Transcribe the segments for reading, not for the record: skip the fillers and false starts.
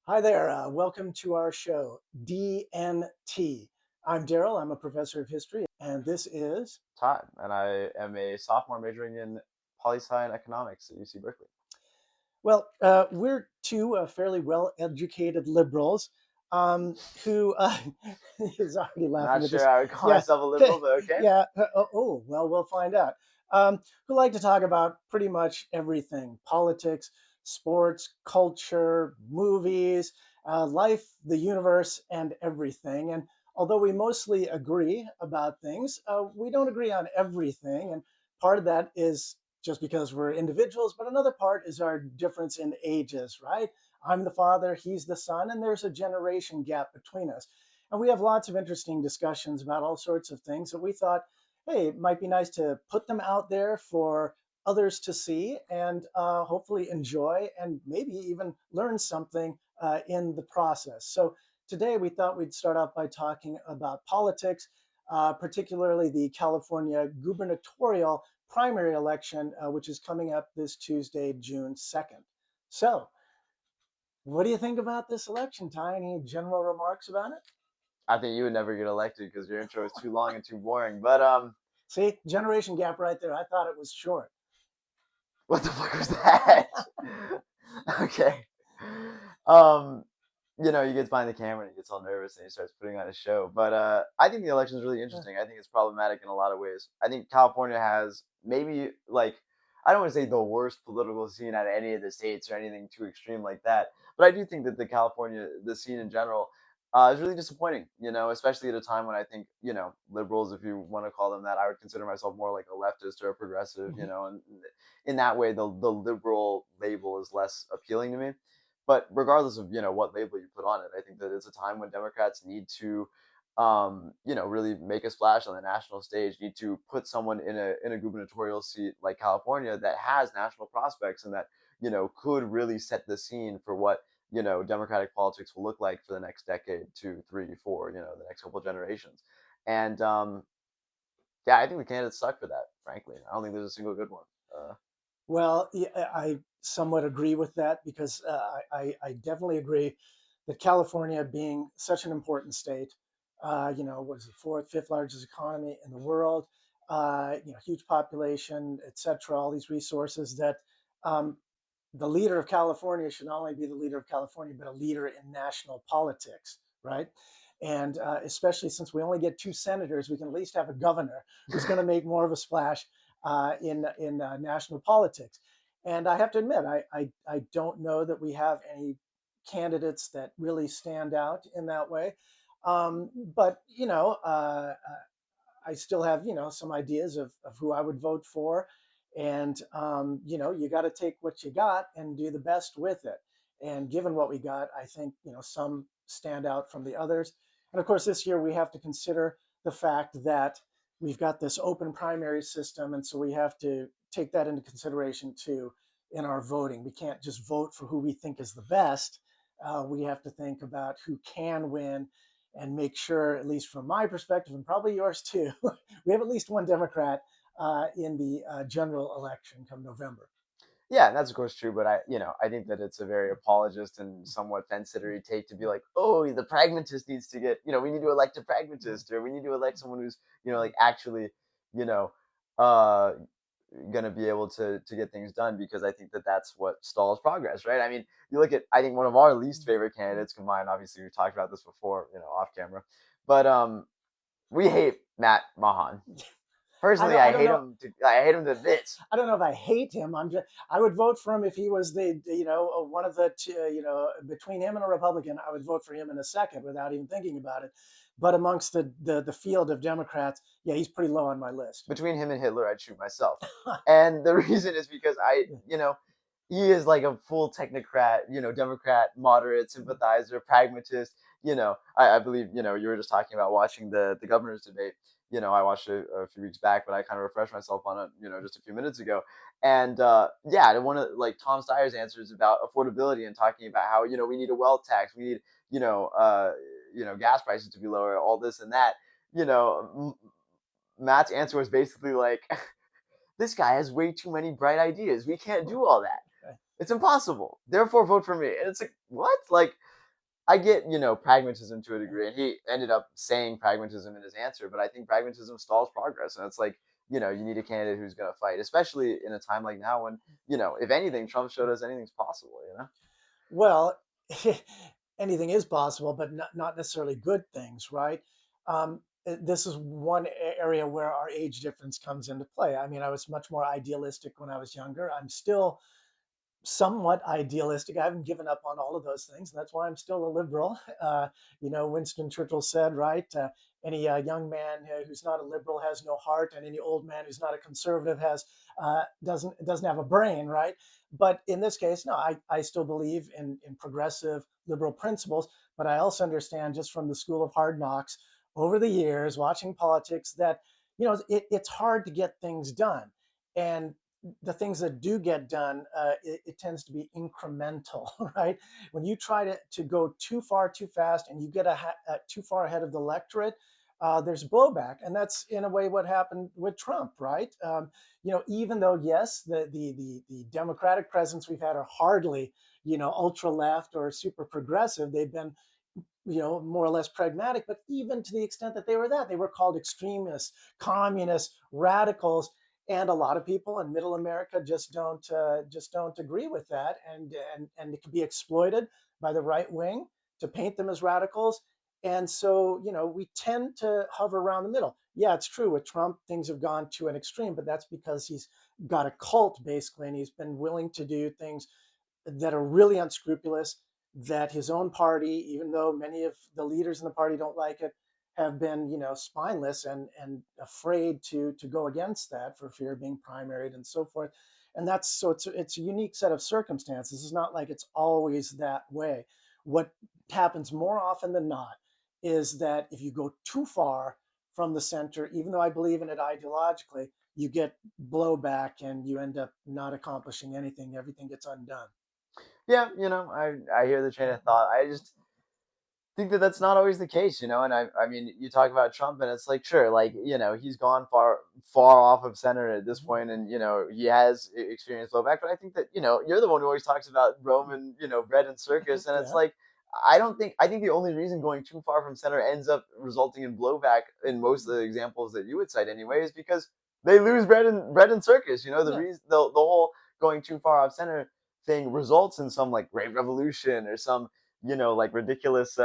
Hi there. Welcome to our show, DnT. I'm Daryl. I'm a professor of history, and this is, Todd, and I am a sophomore majoring in poli-sci and economics at UC Berkeley. we're two fairly well educated liberals who is already laughing Not at sure this. I would call Yeah, myself a liberal, but okay. yeah. Well, we'll find out. Who like to talk about pretty much everything: politics, sports, culture, movies, life, the universe, and everything. And although we mostly agree about things, we don't agree on everything. And part of that is just because we're individuals, but another part is our difference in ages, right? I'm the father, he's the son, and there's a generation gap between us. And we have lots of interesting discussions about all sorts of things that we thought, hey, it might be nice to put them out there for others to see and hopefully enjoy and maybe even learn something in the process. So today we thought we'd start off by talking about politics, particularly the California gubernatorial primary election, which is coming up this Tuesday, June 2nd. So, what do you think about this election, Ty? Any general remarks about it? I think you would never get elected because your intro is too long and too boring. But See, generation gap right there. I thought it was short. what the fuck was that? Okay. Um, he gets behind the camera and he gets all nervous and he starts putting on a show. But I think the election is really interesting. I think it's problematic in a lot of ways. I think California has maybe I don't want to say the worst political scene out of any of the states or anything too extreme like that. But I do think that the scene in general, is really disappointing. Especially at a time when I think liberals, if you want to call them that, I would consider myself more like a leftist or a progressive. Mhm. And in that way, the liberal label is less appealing to me. But regardless of what label you put on it, I think that it's a time when Democrats need to, really make a splash on the national stage. Need to put someone in a gubernatorial seat like California that has national prospects and that could really set the scene for what Democratic politics will look like for the next decade, two, three, four, the next couple of generations. And yeah, I think the candidates suck for that. Frankly, I don't think there's a single good one. Well, yeah, I somewhat agree with that because I definitely agree that California, being such an important state, was the fourth, fifth largest economy in the world, huge population, et cetera, all these resources that um, the leader of California should not only be the leader of California, but a leader in national politics, right? And especially since we only get two senators, we can at least have a governor who's going to make more of a splash in national politics. And I have to admit, I don't know that we have any candidates that really stand out in that way. But I still have some ideas of who I would vote for, and you got to take what you got and do the best with it. And given what we got, I think some stand out from the others. And of course, this year we have to consider the fact that we've got this open primary system, and so we have to take that into consideration too in our voting. We can't just vote for who we think is the best. We have to think about who can win and make sure, at least from my perspective, and probably yours too, we have at least one Democrat in the general election come November. Yeah, that's of course true, but I think that it's a very apologist and somewhat fence-sittery take to be like, oh, the pragmatist needs to get, we need to elect a pragmatist, or we need to elect someone who's, like actually, you know, uh, gonna be able to get things done because I think that that's what stalls progress, right? I mean, you look at I think one of our least favorite candidates combined. Obviously, we talked about this before, off camera, but we hate Matt Mahan. I Personally, don't, I don't know. I hate him to bits. I don't know if I hate him. I would vote for him if he was one of the between him and a Republican. I would vote for him in a second without even thinking about it. But amongst the field of Democrats, yeah, he's pretty low on my list. Between him and Hitler, I'd shoot myself. And the reason is because he is like a full technocrat, Democrat, moderate, sympathizer, pragmatist. I believe, you were just talking about watching the governor's debate. I watched it a few weeks back, but I kind of refreshed myself on it, just a few minutes ago. And yeah, one of like Tom Steyer's answers about affordability and talking about how, we need a wealth tax, we need, gas prices to be lower, all this and that. Matt's answer was basically like, this guy has way too many bright ideas. We can't do all that. It's impossible. Therefore, vote for me. And it's like, what? Like, I get, pragmatism to a degree, and he ended up saying pragmatism in his answer, but I think pragmatism stalls progress. And it's like, you need a candidate who's going to fight, especially in a time like now when, if anything, Trump showed us anything's possible. Well, anything is possible, but not necessarily good things, right? This is one area where our age difference comes into play. I mean, I was much more idealistic when I was younger. I'm still somewhat idealistic. I haven't given up on all of those things. And that's why I'm still a liberal. Winston Churchill said, right? Any young man who's not a liberal has no heart, and any old man who's not a conservative has doesn't have a brain, right? But in this case, no, I still believe in progressive liberal principles, but I also understand just from the school of hard knocks over the years watching politics that it's hard to get things done, and the things that do get done, it tends to be incremental, right? When you try to go too far too fast and you get too far ahead of the electorate, there's blowback, and that's in a way what happened with Trump, right? Even though yes, the Democratic presidents we've had are hardly ultra left or super progressive. They've been more or less pragmatic, but even to the extent that they were called extremists, communists, radicals, and a lot of people in middle America just don't agree with that, and it can be exploited by the right wing to paint them as radicals. And so we tend to hover around the middle. Yeah, it's true with Trump things have gone to an extreme, but that's because he's got a cult basically, and he's been willing to do things that are really unscrupulous, that his own party, even though many of the leaders in the party don't like it, have been, spineless and afraid to go against that for fear of being primaried and so forth. And that's so it's a unique set of circumstances. It's not like it's always that way. What happens more often than not is that if you go too far from the center, even though I believe in it ideologically, you get blowback and you end up not accomplishing anything. Everything gets undone. Yeah, I hear the train of thought. I just think that that's not always the case. And I mean, you talk about Trump, and it's like, sure, like he's gone far off of center at this Mhm. point, and he has experienced blowback. But I think that you're the one who always talks about Roman, bread and circus, and it's Yeah. like I think the only reason going too far from center ends up resulting in blowback in most of the examples that you would cite anyway is because they lose bread and circus. The Yeah. reason the whole going too far off center thing results in some like great revolution or some like ridiculous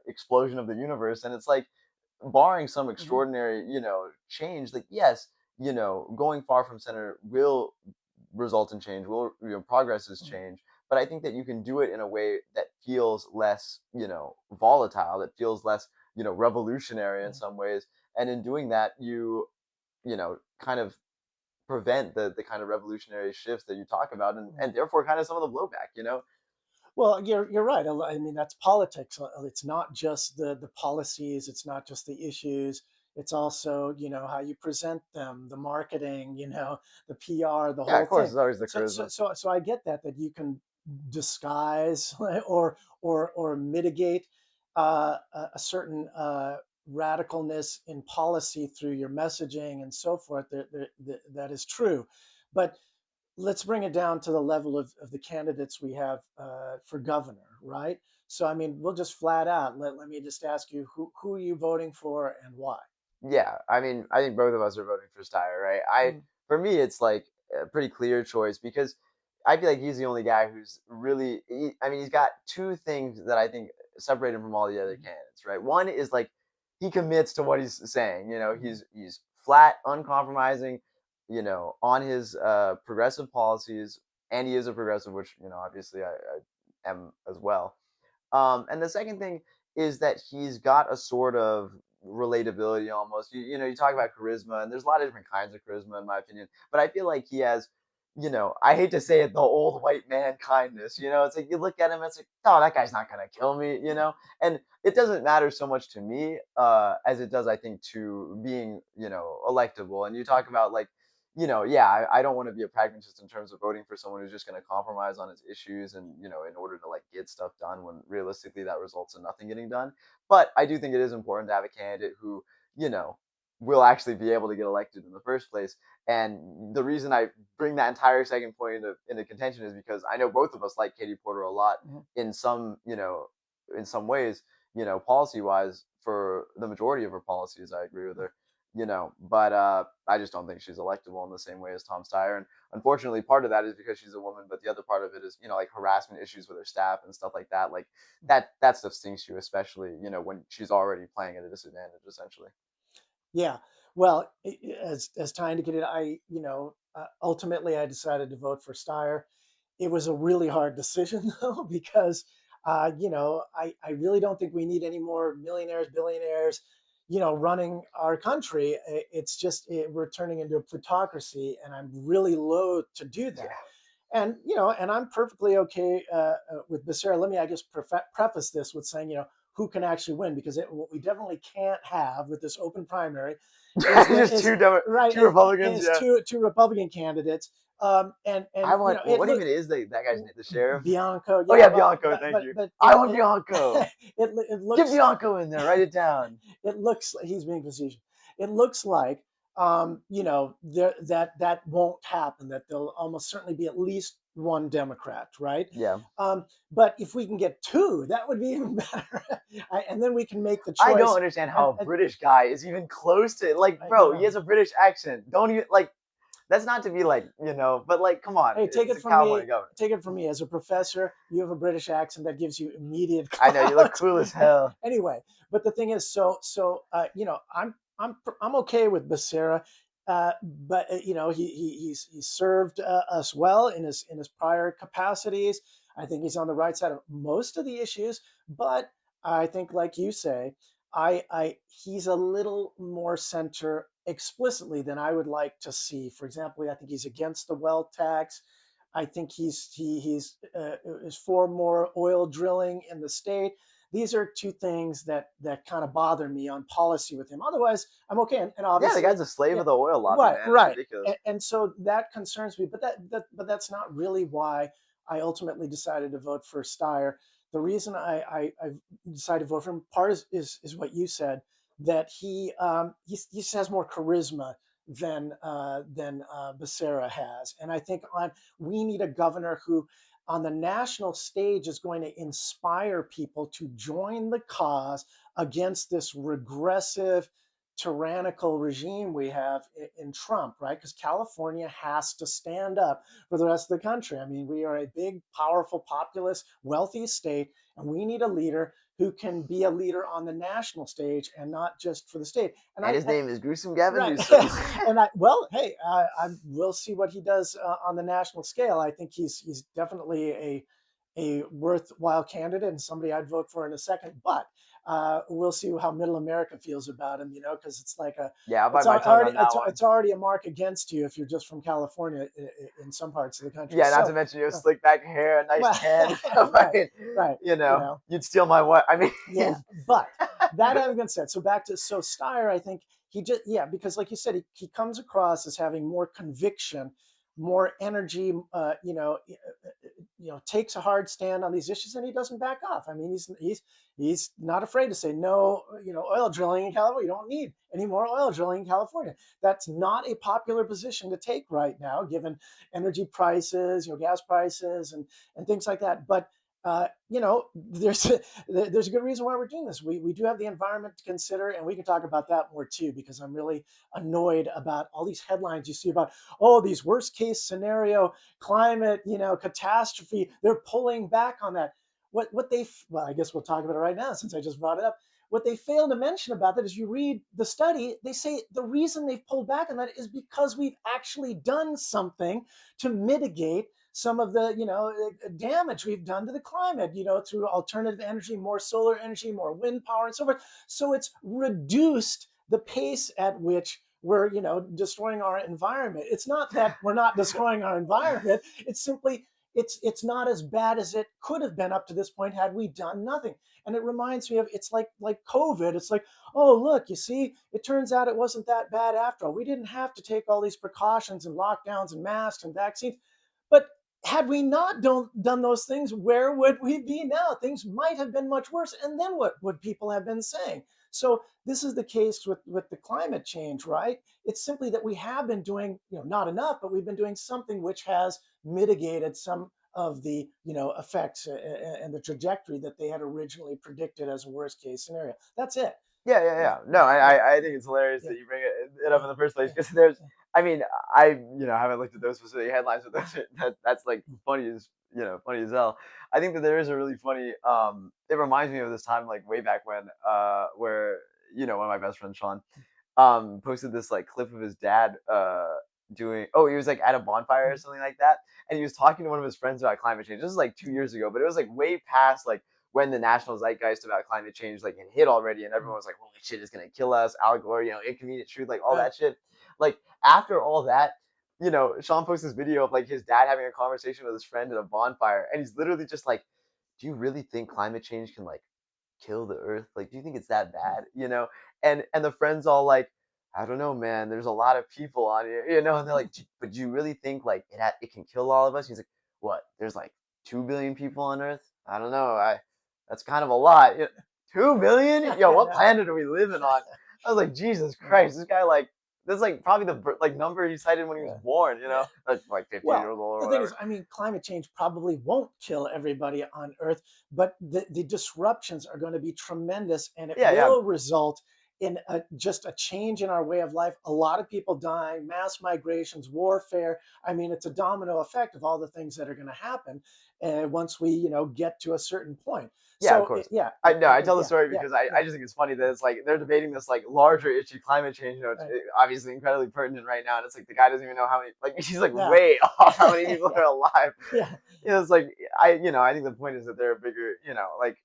explosion of the universe. And it's like, barring some Mhm. extraordinary, change, like, yes, going far from center will result in change, will, progress is Mhm. change. But I think that you can do it in a way that feels less, volatile, that feels less, revolutionary in Mhm. some ways. And in doing that, kind of prevent the kind of revolutionary shifts that you talk about, and, Mhm. and therefore kind of some of the blowback. Well, you're right. I mean, that's politics. It's not just the policies. It's not just the issues. It's also how you present them, the marketing, the PR, the Yeah, whole of course, thing. it's always the So charisma. so so I get that you can disguise or mitigate a certain radicalness in policy through your messaging and so forth. That is true, but let's bring it down to the level of the candidates we have for governor, right? So, I mean, we'll just flat out let me just ask you who are you voting for and why? Yeah, I mean, I think both of us are voting for Steyer, right? Mm, For me, it's like a pretty clear choice because I feel like he's the only guy who's really. I mean, he's got two things that I think separate him from all the other mhm, candidates, right? One is like he commits to what he's saying. mhm, He's flat, uncompromising. On his progressive policies, and he is a progressive, which obviously I am as well. And the second thing is that he's got a sort of relatability almost. You talk about charisma, and there's a lot of different kinds of charisma, in my opinion. But I feel like he has, I hate to say it, the old white man kindness. It's like you look at him, and it's like, oh, that guy's not gonna kill me. And it doesn't matter so much to me as it does, I think, to being, electable. And you talk about like yeah, I don't want to be a pragmatist in terms of voting for someone who's just going to compromise on his issues and, in order to like get stuff done when realistically that results in nothing getting done. But I do think it is important to have a candidate who, you know, will actually be able to get elected in the first place. And the reason I bring that entire second point into contention is because I know both of us like Katie Porter a lot mhm. in some, in some ways, policy wise, for the majority of her policies, I agree with her. But I just don't think she's electable in the same way as Tom Steyer. And unfortunately, part of that is because she's a woman, but the other part of it is, like harassment issues with her staff and stuff like that. Like that stuff stings you, especially, when she's already playing at a disadvantage, essentially. Yeah. Well, as Ty indicated, ultimately I decided to vote for Steyer. It was a really hard decision though, because I really don't think we need any more millionaires, billionaires, running our country. It's just we're turning into a plutocracy, and I'm really loath to do Yeah. that. And I'm perfectly okay with Becerra. Let me, I guess, preface this with saying, who can actually win, because what we definitely can't have with this open primary is the Just is right two Republicans. is Yeah. two Republican candidates. And I want. it What look even is that guy's name? The sheriff. Bianco, Oh yeah, yeah, but Bianco. but Thank but you. but I want Bianco. it Get looks Bianco in there. Write it down. it looks like he's being facetious. It looks like that won't happen. That there'll almost certainly be at least one Democrat, right? Yeah. But if we can get two, that would be even better. And then we can make the I don't choice. understand how And, a British guy is even close to it. Like, you bro, he know, has a British accent. Don't even like. That's not to be like, but like, come on, hey, take it's it a from California me. governor. Take it from me. As a professor, you have a British accent that gives you immediate I know you look clout. cool as hell. Anyway, but the thing is, I'm okay with Becerra, but he served us well in his prior capacities. I think he's on the right side of most of the issues, but I think, like you say, I he's a little more center explicitly than I would like to see. For example, I think he's against the wealth tax. I think he's is for more oil drilling in the state. These are two things that kind of bother me on policy with him. Otherwise, I'm okay. And Yeah, the obviously, guy's a slave yeah, of the oil lobby, right, man. It's right. ridiculous. And so that concerns me. But that's not really why I ultimately decided to vote for Steyer. The reason I decided to vote for him, part is what you said, that he just has more charisma than Becerra has. And I think we need a governor who, on the national stage, is going to inspire people to join the cause against this regressive, tyrannical regime we have in Trump, right? Because California has to stand up for the rest of the country. I mean, we are a big, powerful, populous, wealthy state, and we need a leader who can be a leader on the national stage and not just for the state. And And I, his name is Gruesome Gavin right. Newsom. And hey, I will see what he does on the national scale. I think he's definitely a worthwhile candidate and somebody I'd vote for in a second. But we'll see how Middle America feels about him. Because it's like Yeah, I'll bite it's my tongue already on that one. it's already a mark against you if you're just from California in some parts of the country. Yeah, not to So, mention you have uh, slick back hair, a nice well, tan. right, Fucking, right. you'd steal my wife. I mean, Yeah, but that having been said, so back to Steyer, I think he just, yeah, because like you said, he comes across as having more conviction, more energy. Takes a hard stand on these issues, and he doesn't back off. I mean, he's not afraid to say no. Oil drilling in California. You don't need any more oil drilling in California. That's not a popular position to take right now, given energy prices, gas prices, and things like that. But there's a good reason why we're doing this. We do have the environment to consider, and we can talk about that more too, because I'm really annoyed about all these headlines you see about, oh, these worst case scenario climate, catastrophe. They're pulling back on that. What they well, I guess we'll talk about it right now since I just brought it up. What they fail to mention about that is, you read the study, they say the reason they've pulled back on that is because we've actually done something to mitigate some of the damage we've done to the climate, through alternative energy, more solar energy, more wind power, and so forth. So it's reduced the pace at which we're destroying our environment. It's not that we're not destroying our environment. It's simply it's not as bad as it could have been up to this point had we done nothing. And it reminds me of, it's like COVID. It's like, oh, look, you see, it turns out it wasn't that bad after all. We didn't have to take all these precautions and lockdowns and masks and vaccines. But had we not done those things, where would we be now? Things might have been much worse. And then what would people have been saying? So this is the case with the climate change, right? It's simply that we have been doing, not enough, but we've been doing something which has mitigated some of the effects and the trajectory that they had originally predicted as a worst case scenario. That's it. Yeah, yeah, Yeah, yeah. No, yeah, yeah, I think it's hilarious yeah, that you bring it up yeah, in the first place yeah, because there's, yeah. I mean, I haven't looked at those specific headlines, but that's like funny as funny as hell. I think that there is a really funny. It reminds me of this time like way back when, where one of my best friends, Sean, posted this like clip of his dad doing. Oh, he was like at a bonfire or Mm, something like that, and he was talking to one of his friends about climate change. This is like 2 years ago, but it was like way past like when the national zeitgeist about climate change like had hit already, and mm. everyone was like, "Holy shit, it's gonna kill us!" Al Gore, inconvenient truth, like all Right. that shit. Like after all that, Sean posts this video of like his dad having a conversation with his friend at a bonfire, and he's literally just like, "Do you really think climate change can like kill the earth? Like, do you think it's that Mm. bad?" And the friend's all like, "I don't know, man. There's a lot of people on here, And they're like, "But do you really think like it can kill all of us?" He's like, "What? There's like 2 billion people on Earth? I don't know. I That's kind of a lot. 2 billion? Yo, Yeah, what no, planet are we living on?" I was like, Jesus yeah, Christ, this guy like that's like probably the like number he cited when he was yeah, born. yeah. Like 50 Well, years old or the thing whatever. is, I mean, climate change probably won't kill everybody on Earth, but the disruptions are going to be tremendous, and it Yeah, yeah, will result in just a change in our way of life. A lot of people dying, mass migrations, warfare. I mean, it's a domino effect of all the things that are going to happen once we, get to a certain point. yeah, of So, course. yeah, I know. I tell the yeah, story yeah, because yeah, I just think it's funny that it's like they're debating this like larger issue, climate change. It's right, obviously incredibly pertinent right now, and it's like the guy doesn't even know how many. Like he's like yeah, way off how many people are alive. yeah, It's like I think the point is that there are bigger. Like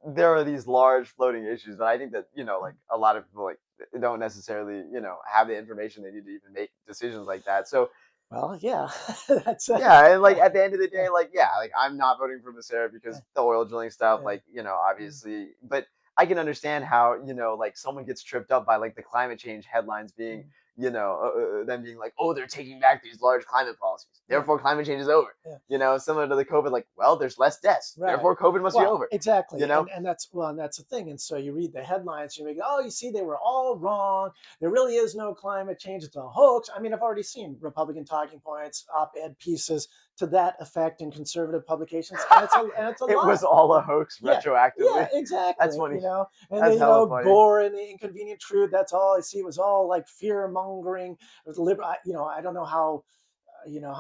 there are these large floating issues, but I think that like a lot of people like don't necessarily have the information they need to even make decisions like that. So well, yeah, that's yeah, and like yeah, at the end of the yeah, day, like yeah, like I'm not voting for Becerra because yeah, the oil drilling stuff, yeah. like Mm, obviously, but I can understand how like someone gets tripped up by like the climate change headlines being, mm, them being like, oh, they're taking back these large climate policies, yeah, therefore climate change is over. yeah. Similar to the COVID, like, well, there's less deaths, Right. therefore COVID must be Well, over. You exactly. know? And that's well, and that's the thing. And so you read the headlines, you make, oh, you see, they were all wrong. There really is no climate change. It's a hoax. I mean, I've already seen Republican talking points, op-ed pieces to that effect in conservative publications, and it's a It was lie. all a Yeah. house Yeah. Yeah, retroactively. That's exactly. funny. And That's then, hella funny. Gore and the inconvenient truth. That's all I see. It was all like fear mongering. I don't know how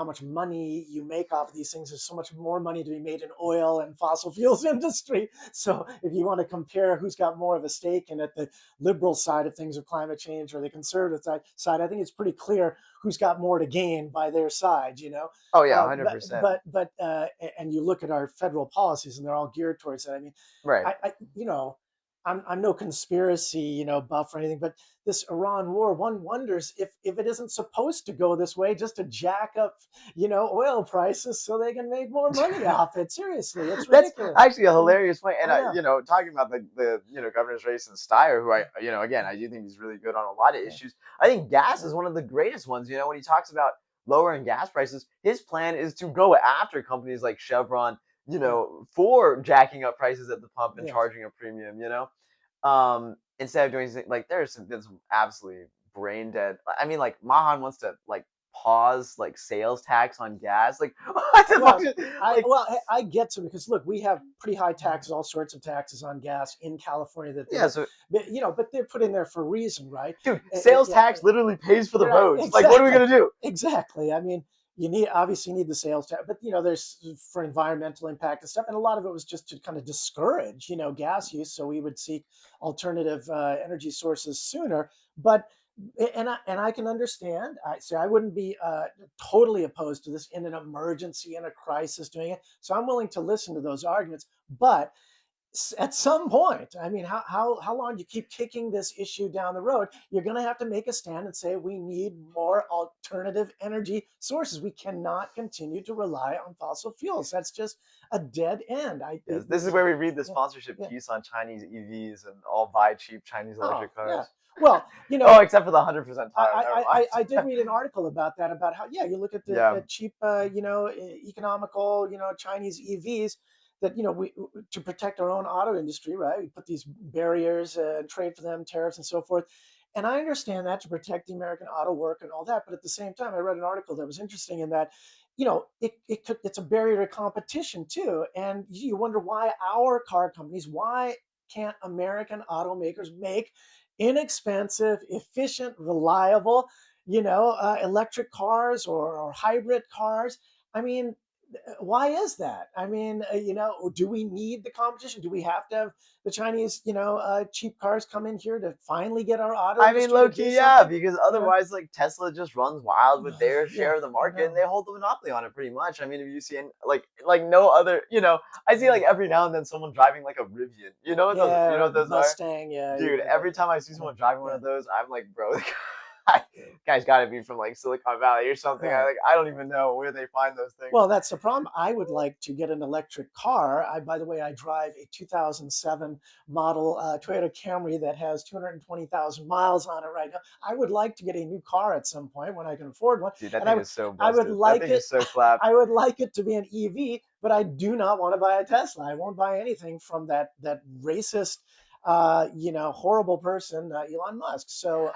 much money you make off of these things. There's so much more money to be made in oil and fossil fuels industry. So if you want to compare who's got more of a stake in it, the liberal side of things of climate change or the conservative side, I think it's pretty clear who's got more to gain by their side. Oh yeah, uh, 100%. and you look at our federal policies and they're all geared towards that. I mean, Right. I'm no conspiracy, buff or anything, but this Iran war, one wonders if it isn't supposed to go this way just to jack up, oil prices so they can make more money off it. Seriously, it's That's ridiculous. actually a Yeah, hilarious point. And I know. talking about the governor's race in Steyer, who again I do think he's really good on a lot of Yeah, issues. I think gas yeah, is one of the greatest ones. When he talks about lowering gas prices, his plan is to go after companies like Chevron, yeah, for jacking up prices at the pump and yes, charging a premium. Instead of doing something like there's some absolutely brain dead. I mean, like Mahan wants to like pause like sales tax on gas. Like what the fuck? Well, Like I get to because look, we have pretty high taxes, all sorts of taxes on gas in California that yeah, they're, so but they're put in there for a reason, right? dude, sales Yeah, tax literally pays for the right, roads. Like, what are we exactly, gonna do? exactly. I mean, you need obviously you need the sales tax, but there's for environmental impact and stuff, and a lot of it was just to kind of discourage, gas use, so we would seek alternative energy sources sooner. But and I can understand. I wouldn't be totally opposed to this in an emergency in a crisis doing it. So I'm willing to listen to those arguments, but at some point, I mean, how long do you keep kicking this issue down the road? You're going to have to make a stand and say we need more alternative energy sources. We cannot continue to rely on fossil fuels. That's just a dead end. Yes, this is where we read the Yeah, sponsorship yeah. piece on Chinese EVs and all buy cheap Chinese Oh, electric yeah. cars. Well, Oh, except for the 100% tire. Never I did mind. read an article about that, about how, yeah, you look at the Yeah. cheap, economical, Chinese EVs that, we to protect our own auto industry, right? We put these barriers, trade for them, tariffs and so forth. And I understand that to protect the American auto work and all that. But at the same time, I read an article that was interesting in that it's a barrier to competition too. And you wonder why our car companies, why can't American automakers make inexpensive, efficient, reliable, electric cars or hybrid cars? I mean, why is that? I mean, do we need the competition? Do we have to have the Chinese, cheap cars come in here to finally get our auto I mean, industry to low do key, yeah, something? because You know, otherwise, like Tesla just runs wild with their yeah, share of the I market, and know. they hold the monopoly on it pretty much. I mean, if you see, like no other, I see Yeah, like every now and then someone driving like a Rivian. yeah, You know or what those are, Mustang. Yeah, dude. Every time I see you know, someone driving one yeah, of those, I'm like, bro, the guy's got to be from like Silicon Valley or something. right. I don't even know where they find those things. Well, that's the problem. I would like to get an electric car. By the way, I drive a 2007 model Toyota Camry that has 220,000 miles on it right now. I would like to get a new car at some point when I can afford one, Dude, that and I thing would, is so I would busted. That like thing it. is so clap. I would like it to be an EV, but I do not want to buy a Tesla. I won't buy anything from that racist, horrible person, Elon Musk. So,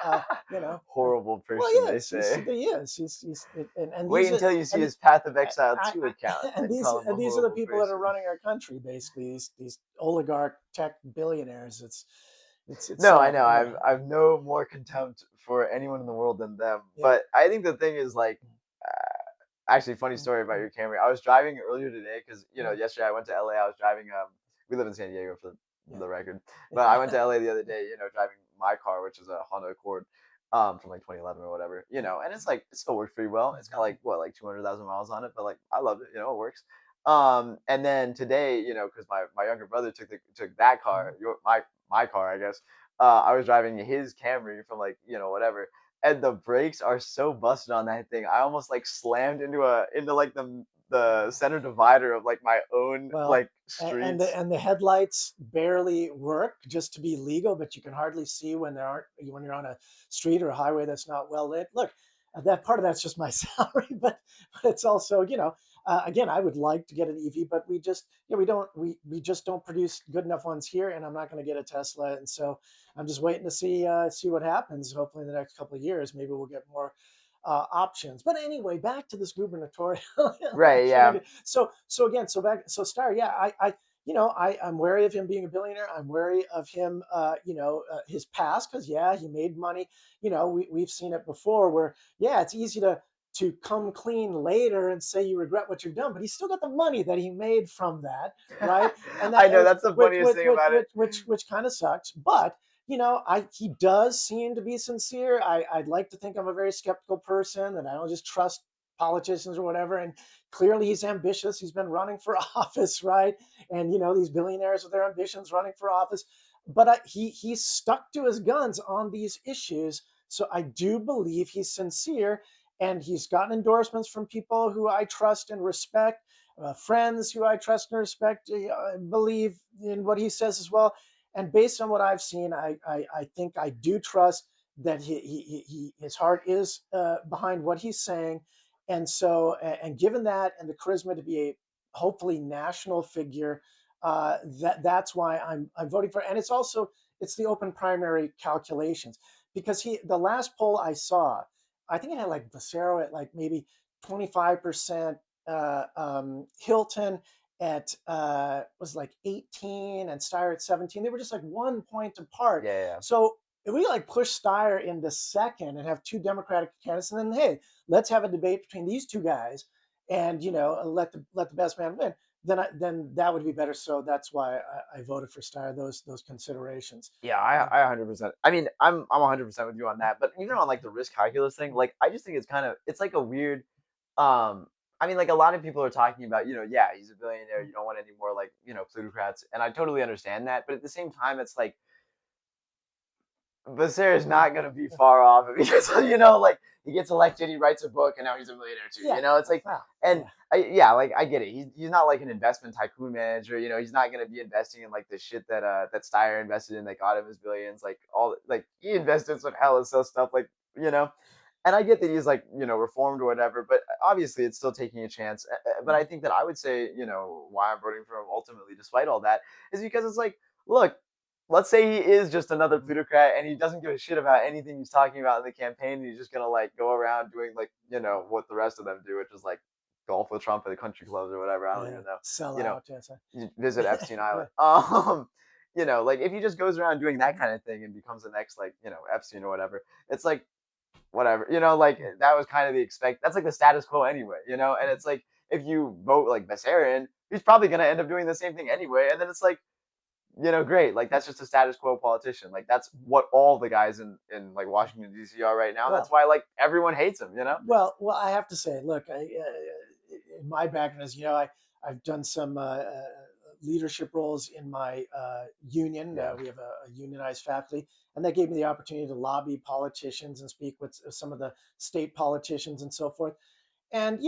you know. Horrible Well, person, they yes, say. he is. And Wait these are until you see and his Path of I, Exile I, 2 account and and these call him a and these are the horrible people that are person. running our country, basically. These oligarch tech billionaires. It's No, I sad. know. Yeah, I've no more contempt for anyone in the world than them. yeah. But I think the thing is like, actually, funny Mm, story about mm, your Camry. I was driving earlier today because mm, yesterday I went to LA. I was driving. We live in San Diego for yeah, the record, but I went yeah. to LA the other day. Driving my car, which is a Honda Accord, from like 2011 or whatever. And it's like it still works pretty well. It's got like what like 200,000 miles on it, but like I love it. It works. And then today, because my younger brother took that car, my car, I guess. I was driving his Camry from like whatever, and the brakes are so busted on that thing. I almost like slammed into like the center divider of like my own Well, like and streets. the headlights barely work just to be legal, but you can hardly see when there aren't when you're on a street or a highway that's not well lit. Look, that part of that's just my salary, but it's also again, I would like to get an EV, but we just we just don't produce good enough ones here, and I'm not going to get a Tesla, and so I'm just waiting to see what happens. Hopefully, in the next couple of years, maybe we'll get more options. But anyway, back to this gubernatorial Right, election. yeah. So Star, yeah, I'm wary of him being a billionaire. I'm wary of him, his past, because yeah, he made money. We've seen it before where yeah, it's easy to come clean later and say you regret what you've done, but he's still got the money that he made from that, right? And I that know that's the which funniest which thing which about it. which which kind of sucks, but I he does seem to be sincere. I'd like to think I'm a very skeptical person and I don't just trust politicians or whatever. And clearly he's ambitious. He's been running for office, right? And these billionaires with their ambitions running for office, but he's stuck to his guns on these issues. So I do believe he's sincere, and he's gotten endorsements from people who I trust and respect. Friends who I trust and respect believe in what he says as well, and based on what I've seen, I think I do trust that his heart is behind what he's saying, and so and given that and the charisma to be a hopefully national figure, that's why I'm voting for. And it's the open primary calculations because the last poll I saw, I think it had like Vocero at like maybe 25%, Hilton at was like 18 and Steyer at 17. They were just like 1 point apart. Yeah, yeah. So if we like push Steyer into second and have two Democratic candidates, and then hey, let's have a debate between these two guys, and let the best man win. Then that would be better. So that's why I voted for Steyer. Those considerations. Yeah, Uh, I 100%. I mean, I'm 100% with you on that. But even on like the risk calculus thing, like I just think it's like a weird. Um, I mean, like a lot of people are talking about, yeah, he's a billionaire. You don't want any more like plutocrats, and I totally understand that. But at the same time, it's like Becerra's not gonna be far off because like he gets elected, he writes a book, and now he's a millionaire too. yeah. It's like, Wow. and Yeah. yeah, like I get it. He's not like an investment tycoon manager. He's not gonna be investing in like the shit that Steyer invested in that got him his billions. Like all like he invested in some hella stuff like you know. And I get that he's like reformed or whatever, but obviously it's still taking a chance. But I think that I would say why I'm voting for him ultimately, despite all that, is because it's like, look, let's say he is just another plutocrat and he doesn't give a shit about anything he's talking about in the campaign. And he's just gonna like go around doing like what the rest of them do, which is like golf with Trump at the country clubs or whatever. I don't Yeah, even know. sell You know, out. Yes. you visit Epstein Yeah. Island. Like if he just goes around doing that kind of thing and becomes the next like Epstein or whatever, it's like whatever. Like that was kind of the expect. That's like the status quo anyway. And it's like if you vote like Bessarian, he's probably gonna end up doing the same thing anyway. And then it's like great. Like that's just a status quo politician. Like that's what all the guys in like Washington D.C. are right now. That's Well, why like everyone hates him. well, I have to say, look, in my background is, I've done some leadership roles in my union. Yeah. We have a unionized faculty, and that gave me the opportunity to lobby politicians and speak with some of the state politicians and so forth. And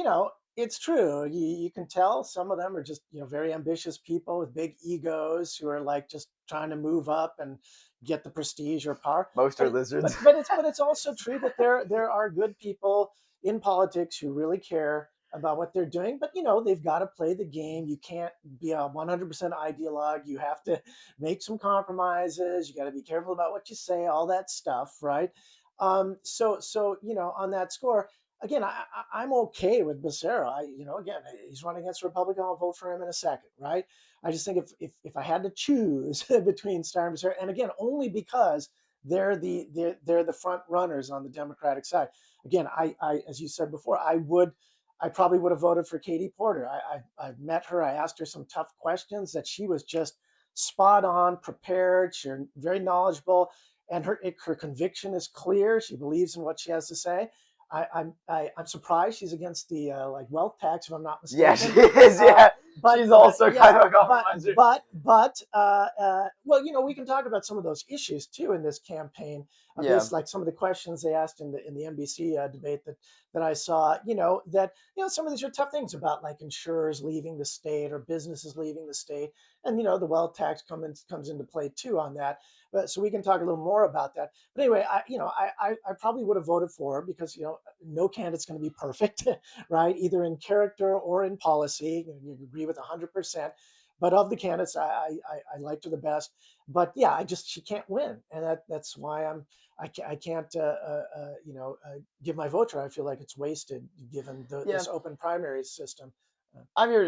it's true. You can tell some of them are just very ambitious people with big egos who are like just trying to move up and get the prestige or power. Most But are it, lizards. but it's also true that there are good people in politics who really care about what they're doing. But they've got to play the game. You can't be a 100% ideologue. You have to make some compromises. You got to be careful about what you say. All that stuff, right? So on that score, again, I'm okay with Becerra. Again, he's running against a Republican. I'll vote for him in a second, right? I just think if I had to choose between Starr and Becerra, and again, only because they're the front runners on the Democratic side. Again, I as you said before, I probably would have voted for Katie Porter. I've met her. I asked her some tough questions that she was just spot on, prepared. She's very knowledgeable, and her conviction is clear. She believes in what she has to say. I'm surprised she's against the like wealth tax, if I'm not Yeah, she mistaken. is. Uh, Yeah, but she's also yeah, kind of a but compromiser. well, we can talk about some of those issues too in this campaign. Yeah, Based like some of the questions they asked in the NBC debate that I saw. That some of these are tough things about like insurers leaving the state or businesses leaving the state, and the wealth tax comes into play too on that. But so we can talk a little more about that. But anyway, I probably would have voted for her because no candidate's going to be perfect, right? Either in character or in policy. You agree with 100%. But of the candidates, I liked her the best. But yeah, she can't win, and that's why I can't give my vote to her. I feel like it's wasted given yeah. this open primary system. Uh,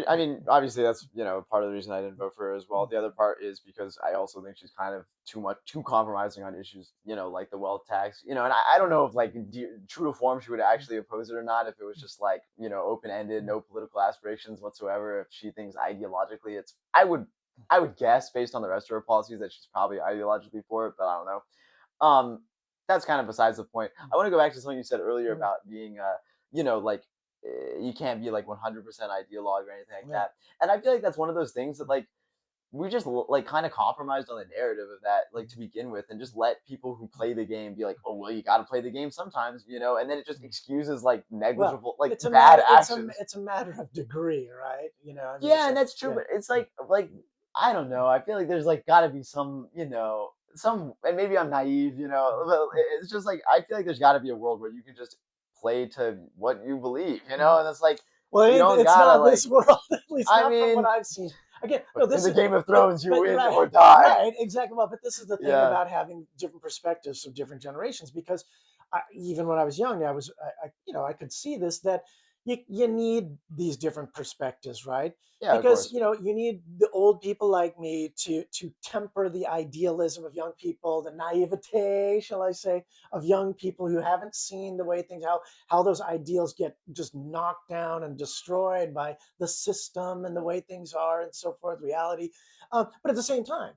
I mean, obviously that's part of the reason I didn't vote for her as well. The other part is because I also think she's kind of too compromising on issues, like the wealth tax, and I don't know if like true to form she would actually oppose it or not. If it was just like open ended, no political aspirations whatsoever. If she thinks ideologically, I would guess based on the rest of her policies that she's probably ideologically for it, but I don't know. That's kind of besides the point. I want to go back to something you said earlier about being, like you can't be like 100% ideologue or anything like yeah. that. And I feel like that's one of those things that like we just like kind of compromised on the narrative of that like to begin with and just let people who play the game be like, oh well, you got to play the game sometimes, and then it just excuses like Well, negligible like it's a bad matter actions. it's a matter of degree, right? I mean, Yeah, it's and that's true, yeah. but it's like I don't know. I feel like there's like got to be some, and maybe I'm naive, but it's just like I feel like there's got to be a world where you can just play to what you believe, and it's like Well, you don't it's gotta not like. this world, at least I not from what mean, I've seen. Again, but no, in this the is, Game of but Thrones, you but win right, or die. right, exactly. Well, but this is the thing Yeah, about having different perspectives of different generations, because even when I was young, I could see this that you need these different perspectives, right? yeah, of Because course. you need the old people like me to temper the idealism of young people, the naivete, shall I say, of young people who haven't seen the way things how those ideals get just knocked down and destroyed by the system and the way things are and so forth, reality. But at the same time,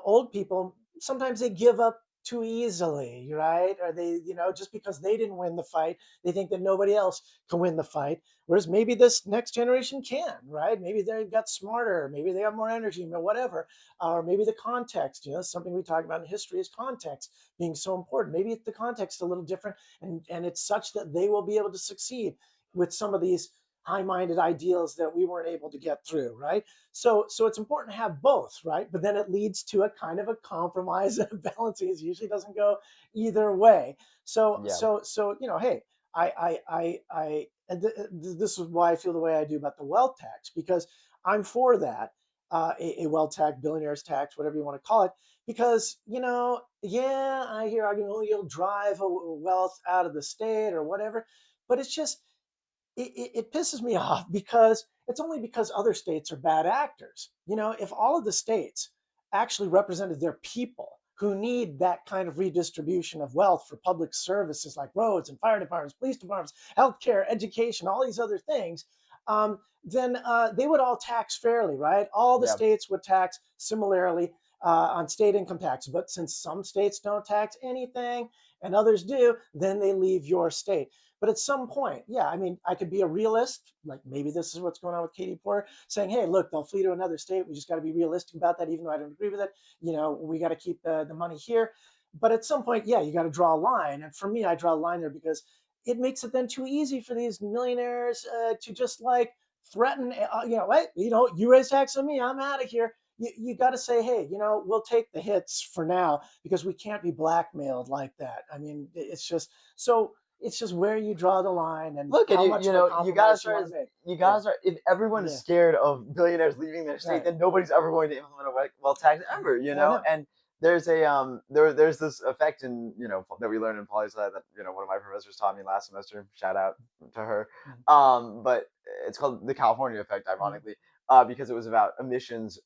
old people sometimes they give up too easily, right? Or they, just because they didn't win the fight, they think that nobody else can win the fight. Whereas maybe this next generation can, right? Maybe they got smarter, maybe they have more energy, whatever. Or maybe the context, something we talk about in history is context being so important. Maybe the context is a little different, and it's such that they will be able to succeed with some of these high-minded ideals that we weren't able to get through, right? So it's important to have both, right? But then it leads to a kind of a compromise and a balancing. It usually doesn't go either way. So Yeah, so so hey, and this is why I feel the way I do about the wealth tax, because I'm for that. A wealth tax, billionaires tax, whatever you want to call it, because yeah, I hear argument, oh, you'll drive wealth out of the state or whatever, but it's just it pisses me off because it's only because other states are bad actors. You know, if all of the states actually represented their people who need that kind of redistribution of wealth for public services like roads and fire departments, police departments, healthcare, education, all these other things, then they would all tax fairly, right? All the Yeah. states would tax similarly on state income tax. But since some states don't tax anything and others do, then they leave your state. But at some point, yeah, I mean, I could be a realist. Like maybe this is what's going on with Katie Porter, saying, "Hey, look, they'll flee to another state. We just got to be realistic about that, even though I don't agree with it. You know, we got to keep the money here." But at some point, yeah, you got to draw a line. And for me, I draw a line there because it makes it then too easy for these millionaires to just like threaten. You know, hey, you know, you raise tax on me, I'm out of here. You got to say, hey, you know, we'll take the hits for now because we can't be blackmailed like that. I mean, it's just so it's just where you draw the line and Look, and how you much of a know, compromise you want to make. you Yeah, gotta start. If everyone is yeah, scared of billionaires leaving their state, right. then nobody's ever going to implement a wealth tax ever. You I know, know. and there's a there's this effect in that we learned in poli sci that one of my professors taught me last semester. Shout out to her. Mhm, But it's called the California effect, mhm, ironically, because it was about emissions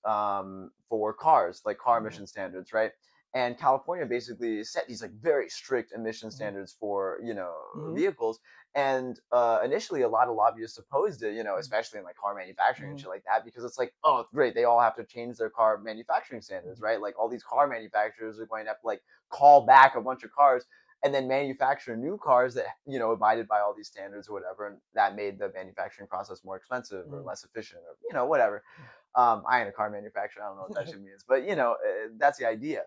for cars, like car mhm, emission standards, right? And California basically set these like very strict emission mhm, standards for mhm, vehicles, and initially a lot of lobbyists opposed it, mhm, especially in like car manufacturing and mhm, shit like that, because it's like, oh great, they all have to change their car manufacturing standards, mhm, right? Like all these car manufacturers are going to have to like call back a bunch of cars and then manufacture new cars that abided by all these standards or whatever, and that made the manufacturing process more expensive or mhm, less efficient or whatever. I ain't a car manufacturer, I don't know what that mhm. shit means, but that's the idea.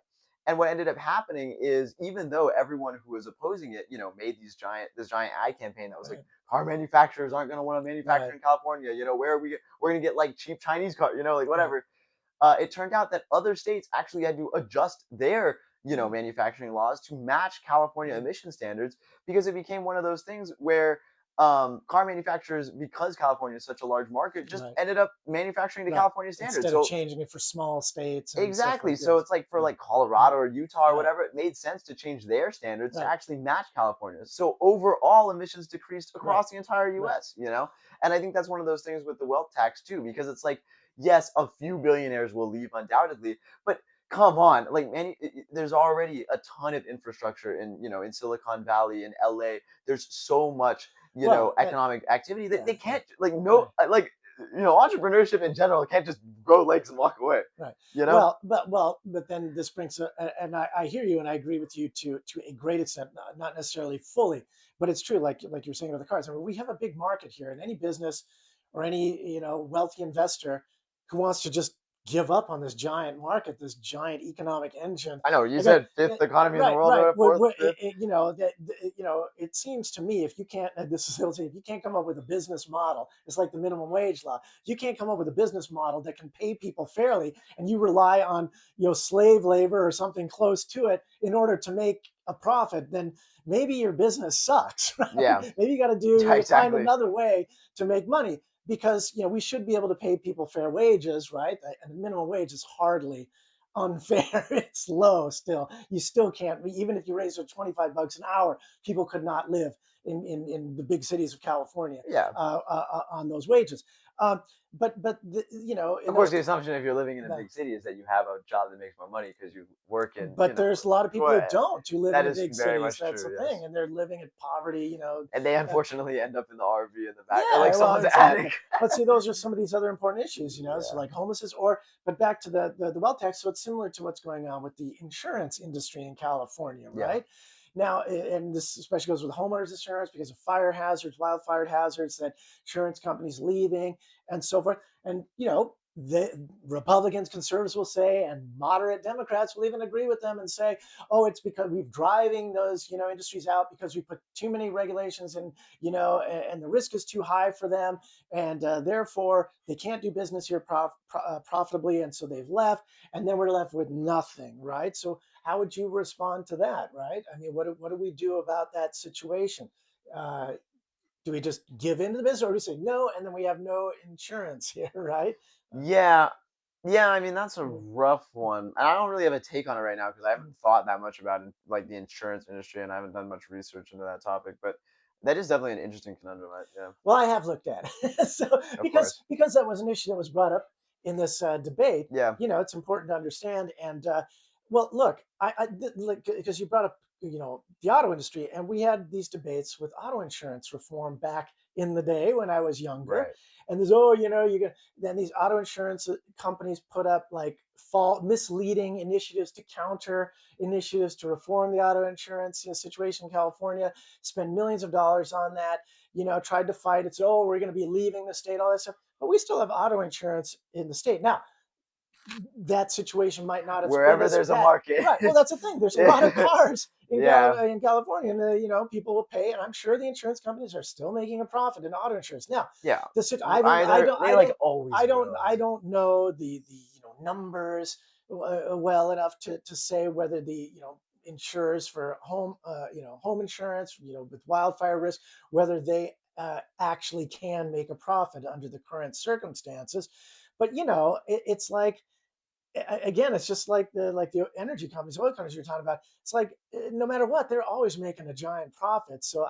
And what ended up happening is, even though everyone who was opposing it, made this giant ad campaign that was like, Right, car manufacturers aren't going to want to manufacture right, in California. Where are we're going to get like cheap Chinese cars, like right. whatever. It turned out that other states actually had to adjust their Mhm, manufacturing laws to match California mhm, emission standards, because it became one of those things where car manufacturers, because California is such a large market, just right, ended up manufacturing to right. California standards. Instead of So changing it for small states and so exactly. forth. So Yes. it's like for Yeah. like Colorado Mhm, or Utah or right, whatever, it made sense to change their standards to right, actually match California's. So overall emissions decreased right, across the entire right. US. And I think that's one of those things with the wealth tax too, because it's like, yes, a few billionaires will leave undoubtedly, but come on, like there's already a ton of infrastructure in Silicon Valley, in LA. There's so much, Well, economic activity that yeah, they yeah, can't like no right. like entrepreneurship in general can't just grow legs and walk away. Right. You know? But then this brings, and I hear you, and I agree with you to a great extent, not necessarily fully, but it's true. Like you're saying with the cars, I mean, we have a big market here, and any business or any wealthy investor who wants to just give up on this giant market, this giant economic engine. I know you Again, said fifth economy in the right, world right. or fourth, fifth. It seems to me if you can't, this is if you can't come up with a business model, it's like the minimum wage law. You can't come up with a business model that can pay people fairly, and you rely on slave labor or something close to it in order to make a profit, then maybe your business sucks. Right? Yeah, Maybe yeah, you got to find exactly. another way to make money, because we should be able to pay people fair wages, right? And the minimum wage is hardly unfair. It's low still. You still can't, even if you raise it 25 bucks an hour, people could not live in the big cities of California Yeah. on those wages. Um, but Of in course, those the assumption if you're living in a the, big city is that you have a job that makes more money because you work in, but there's a lot of people well, that don't, who live in that the is big very cities. much That's the true. thing, Yes, and they're living in poverty. and they Uh, unfortunately end up in the RV in the back or like Yeah, well, someone's attic. exactly. But see, those are some of these other important issues, so Yeah, like homelessness, but back to the wealth tax. So it's similar to what's going on with the insurance industry in California, yeah, right? Now, and this especially goes with homeowners insurance because of fire hazards, wildfire hazards that insurance companies leaving and so forth. And, the Republicans, conservatives will say, and moderate Democrats will even agree with them and say, oh, it's because we're driving those, industries out because we put too many regulations in, and the risk is too high for them, and therefore they can't do business here profitably, and so they've left, and then we're left with nothing, right? So how would you respond to that, right? I mean, what do we do about that situation? Uh, do we just give in to the business, or do we say no, and then we have no insurance here, right? yeah, yeah. I mean, that's a Mm, rough one, and I don't really have a take on it right now because I mm, haven't thought that much about like the insurance industry, and I haven't done much research into that topic. But That is definitely an interesting conundrum. Yeah, Well, I have looked at it. So of course. because that was an issue that was brought up in this debate, Yeah, it's important to understand. And well, look, like, because you brought up the auto industry, and we had these debates with auto insurance reform back in the day when I was younger. right. And there's you get then these auto insurance companies put up like misleading initiatives to counter initiatives to reform the auto insurance situation in California, spend millions of dollars on that, tried to fight it. So, oh, we're going to be leaving the state, all that stuff. But we still have auto insurance in the state. Now, that situation might not have been Wherever as there's a bad. market. Right. Well, that's the thing. There's a lot of Yeah, cars yeah, In California, and people will pay, and I'm sure the insurance companies are still making a profit in auto insurance. Now, yeah. I They like always I will. don't know the numbers well enough to say whether the insurers for home insurance with wildfire risk, whether they actually can make a profit under the current circumstances. But it's like, again, it's just like the energy companies, oil companies you're talking about. It's like, no matter what, they're always making a giant profit. So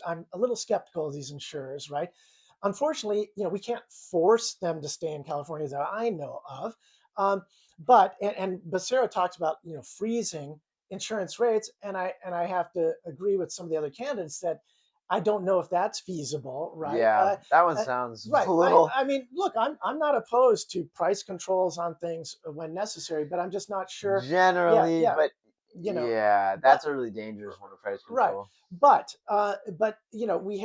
I'm a little skeptical of these insurers, right? Unfortunately, we can't force them to stay in California that I know of. Um, but Becerra talks about freezing insurance rates, and I have to agree with some of the other candidates that I don't know if that's feasible, right? Yeah, that one Uh, sounds Right. a little I mean, look, I'm not opposed to price controls on things when necessary, but I'm just not sure. Yeah, generally, yeah, but you know, yeah, but that's a really dangerous one to price right, control. but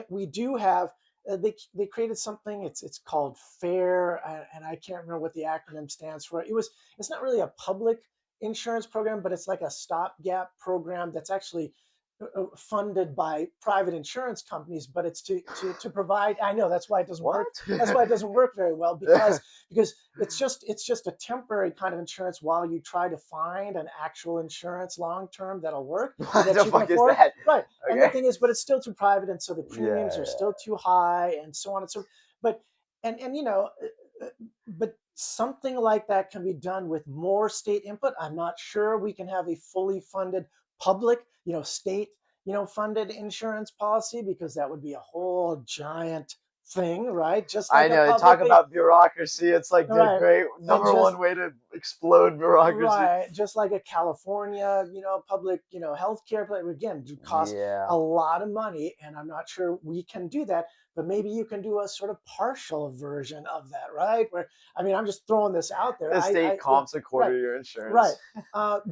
we do have they created something. It's called FAIR, and I can't remember what the acronym stands for. It's not really a public insurance program, but it's like a stopgap program that's actually funded by private insurance companies, but it's to provide. I know that's why it doesn't work. What? That's why it doesn't work very well, because it's just a temporary kind of insurance while you try to find an actual insurance long term that'll work and What that the you can fuck is afford. that? Right. And the Okay. thing is, but it's still too private, and so the premiums Yeah, are yeah. still too high, and so on and so. But and but something like that can be done with more state input. I'm not sure we can have a fully funded public, state, funded insurance policy, because that would be a whole giant thing, right? Just I like a know. Talk publicly, about bureaucracy. It's like the right, great and number just one way to explode bureaucracy. right, just like a California, public, healthcare plan, again, do cost Yeah. a lot of money, and I'm not sure we can do that. But maybe you can do a sort of partial version of that, right? Where, I mean, I'm just throwing this out there. The state comps a quarter Right, of your right. insurance.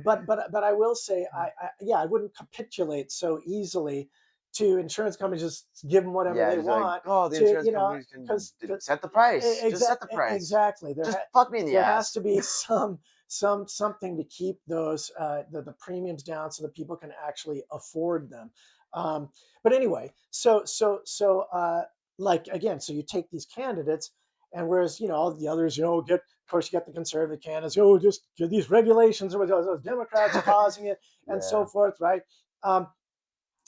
But I will say, yeah, I wouldn't capitulate so easily to insurance companies. Just give them whatever Yeah, they just like, want oh, the to, insurance companies can because set the price. Just set the price. exactly. Just fuck me in the There has ass. to be something to keep those the premiums down so that people can actually afford them. But anyway, like, again, so you take these candidates, and whereas all the others, get, of course, you got the conservative candidates, just get these regulations, or those Democrats causing it, and so Yeah. forth, right? Um,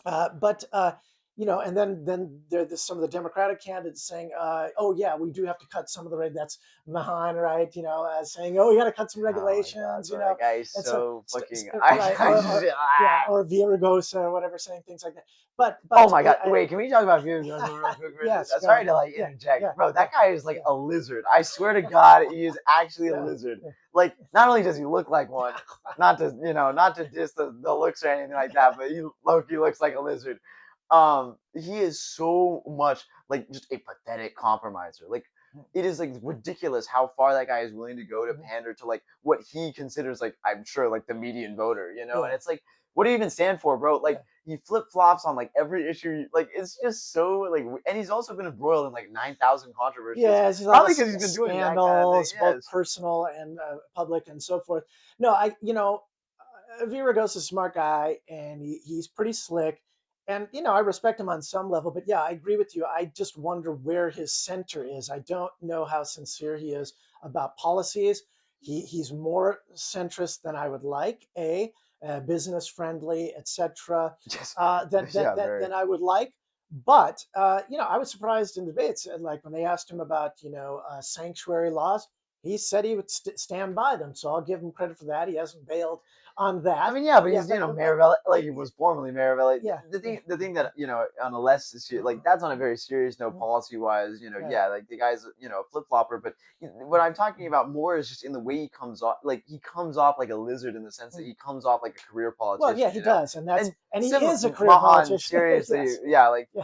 but and then there's some of the Democratic candidates saying, "Oh yeah, we do have to cut some of the reg." That's Mahan, right? Saying, "Oh, we got to cut some Oh my god, regulations," bro, that guy is and so so fucking. right, Just yeah, or Villaraigosa or whatever, saying things like that. But oh my god, I wait, can we talk about Fury real quick? yes, go Sorry ahead. to like Yeah, interject, yeah, bro. yeah, That guy is like yeah, a lizard. I swear to God, he is actually a yeah, lizard. yeah. Like, not only does he look like one, not to diss the looks or anything like that, but he looks like a lizard. He is so much like just a pathetic compromiser. Like, it is like ridiculous how far that guy is willing to go to Mhm. pander to like what he considers like, I'm sure, like the median voter, and Yeah, it's like, what do you even stand for, bro? Like, yeah. he flip flops on like every issue. Like, it's just so like, and he's also been embroiled in like 9,000 controversies, Yeah, there's a lot of probably because he's been doing that kind of thing. scandals, both Yes, personal and public, and so forth. No, Virago's a smart guy, and he's pretty slick, and I respect him on some level. But yeah, I agree with you. I just wonder where his center is. I don't know how sincere he is about policies. He's more centrist than I would like. Business friendly, etc. yes, yeah, very. Than I would like. But I was surprised in debates, like when they asked him about sanctuary laws. he said he would stand by them. So I'll give him credit for that. He hasn't bailed on I that. mean, yeah, but Yeah, he's but mayor of LA, like he was formerly mayor of LA. yeah, yeah, The thing that on a less like that's on a very serious note, mhm, policy wise. right. Yeah, like the guy's a flip flopper. But what I'm talking about more is just in the way he comes off. Like he comes off like a lizard in the sense that Mhm. he comes off like a career Well, yeah, politician. he does, and And he is a career Mahan, politician. seriously, Yes, yeah, like. yeah,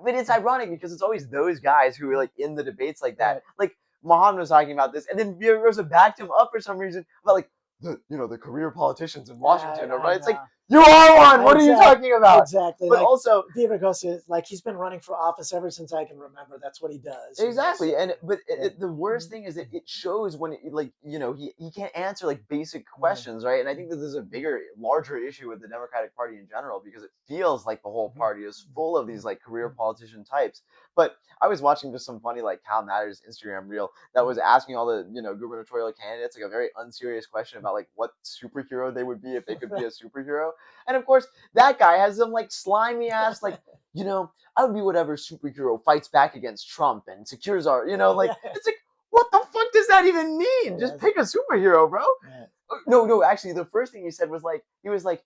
But it's ironic because it's always those guys who are mhm, like in the debates like that. right. Like Mahan was talking about this, and then Villaraigosa backed him up for some reason about like the career politicians in Washington, or I right? It's like know. you are one. What are you Exactly, talking about? exactly. But Like also, Villaraigosa, like he's been running for office ever since I can remember. That's what he does, you know. exactly, So and but yeah, the worst mhm, thing is that mhm, it shows when like he can't answer like basic mhm, questions, right? And I think that mhm, there's a mhm, bigger, larger issue with the Democratic Party in general because it feels like the whole mhm, party is full of these mhm, like career mhm, politician types. But I was watching just some funny like Cal Matters Instagram reel that mhm, was asking all the gubernatorial candidates like a very unserious question about like what superhero they would be if they could be mhm. a superhero, and of course that guy has some like slimy ass like I would be whatever superhero fights back against Trump and secures our, like Yeah, it's like what the fuck does that even mean? Just yes, pick a superhero, bro. right. No, no, actually, the first thing he said was like he was like,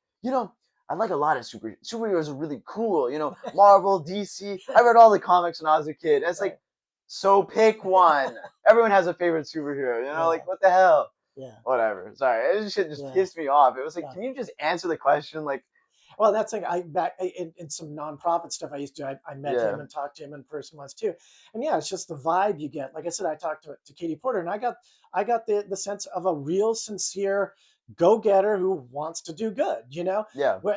I like a lot of superheroes are really cool. Marvel, DC. I read all the comics when I was a kid. And it's like, Right. so pick one. Everyone has a favorite superhero. Yeah, Like what the hell? yeah, Whatever. Sorry, this shit just yeah, pissed me off. It was like, yeah. can you just answer the question? Like, Well, that's like in some nonprofit stuff I used to. I met him yeah, and talked to him in person once too, and yeah, it's just the vibe you get. Like I said, I talked to Katie Porter, and I got the sense of a real, sincere go getter who wants to do good. You know, yeah, well,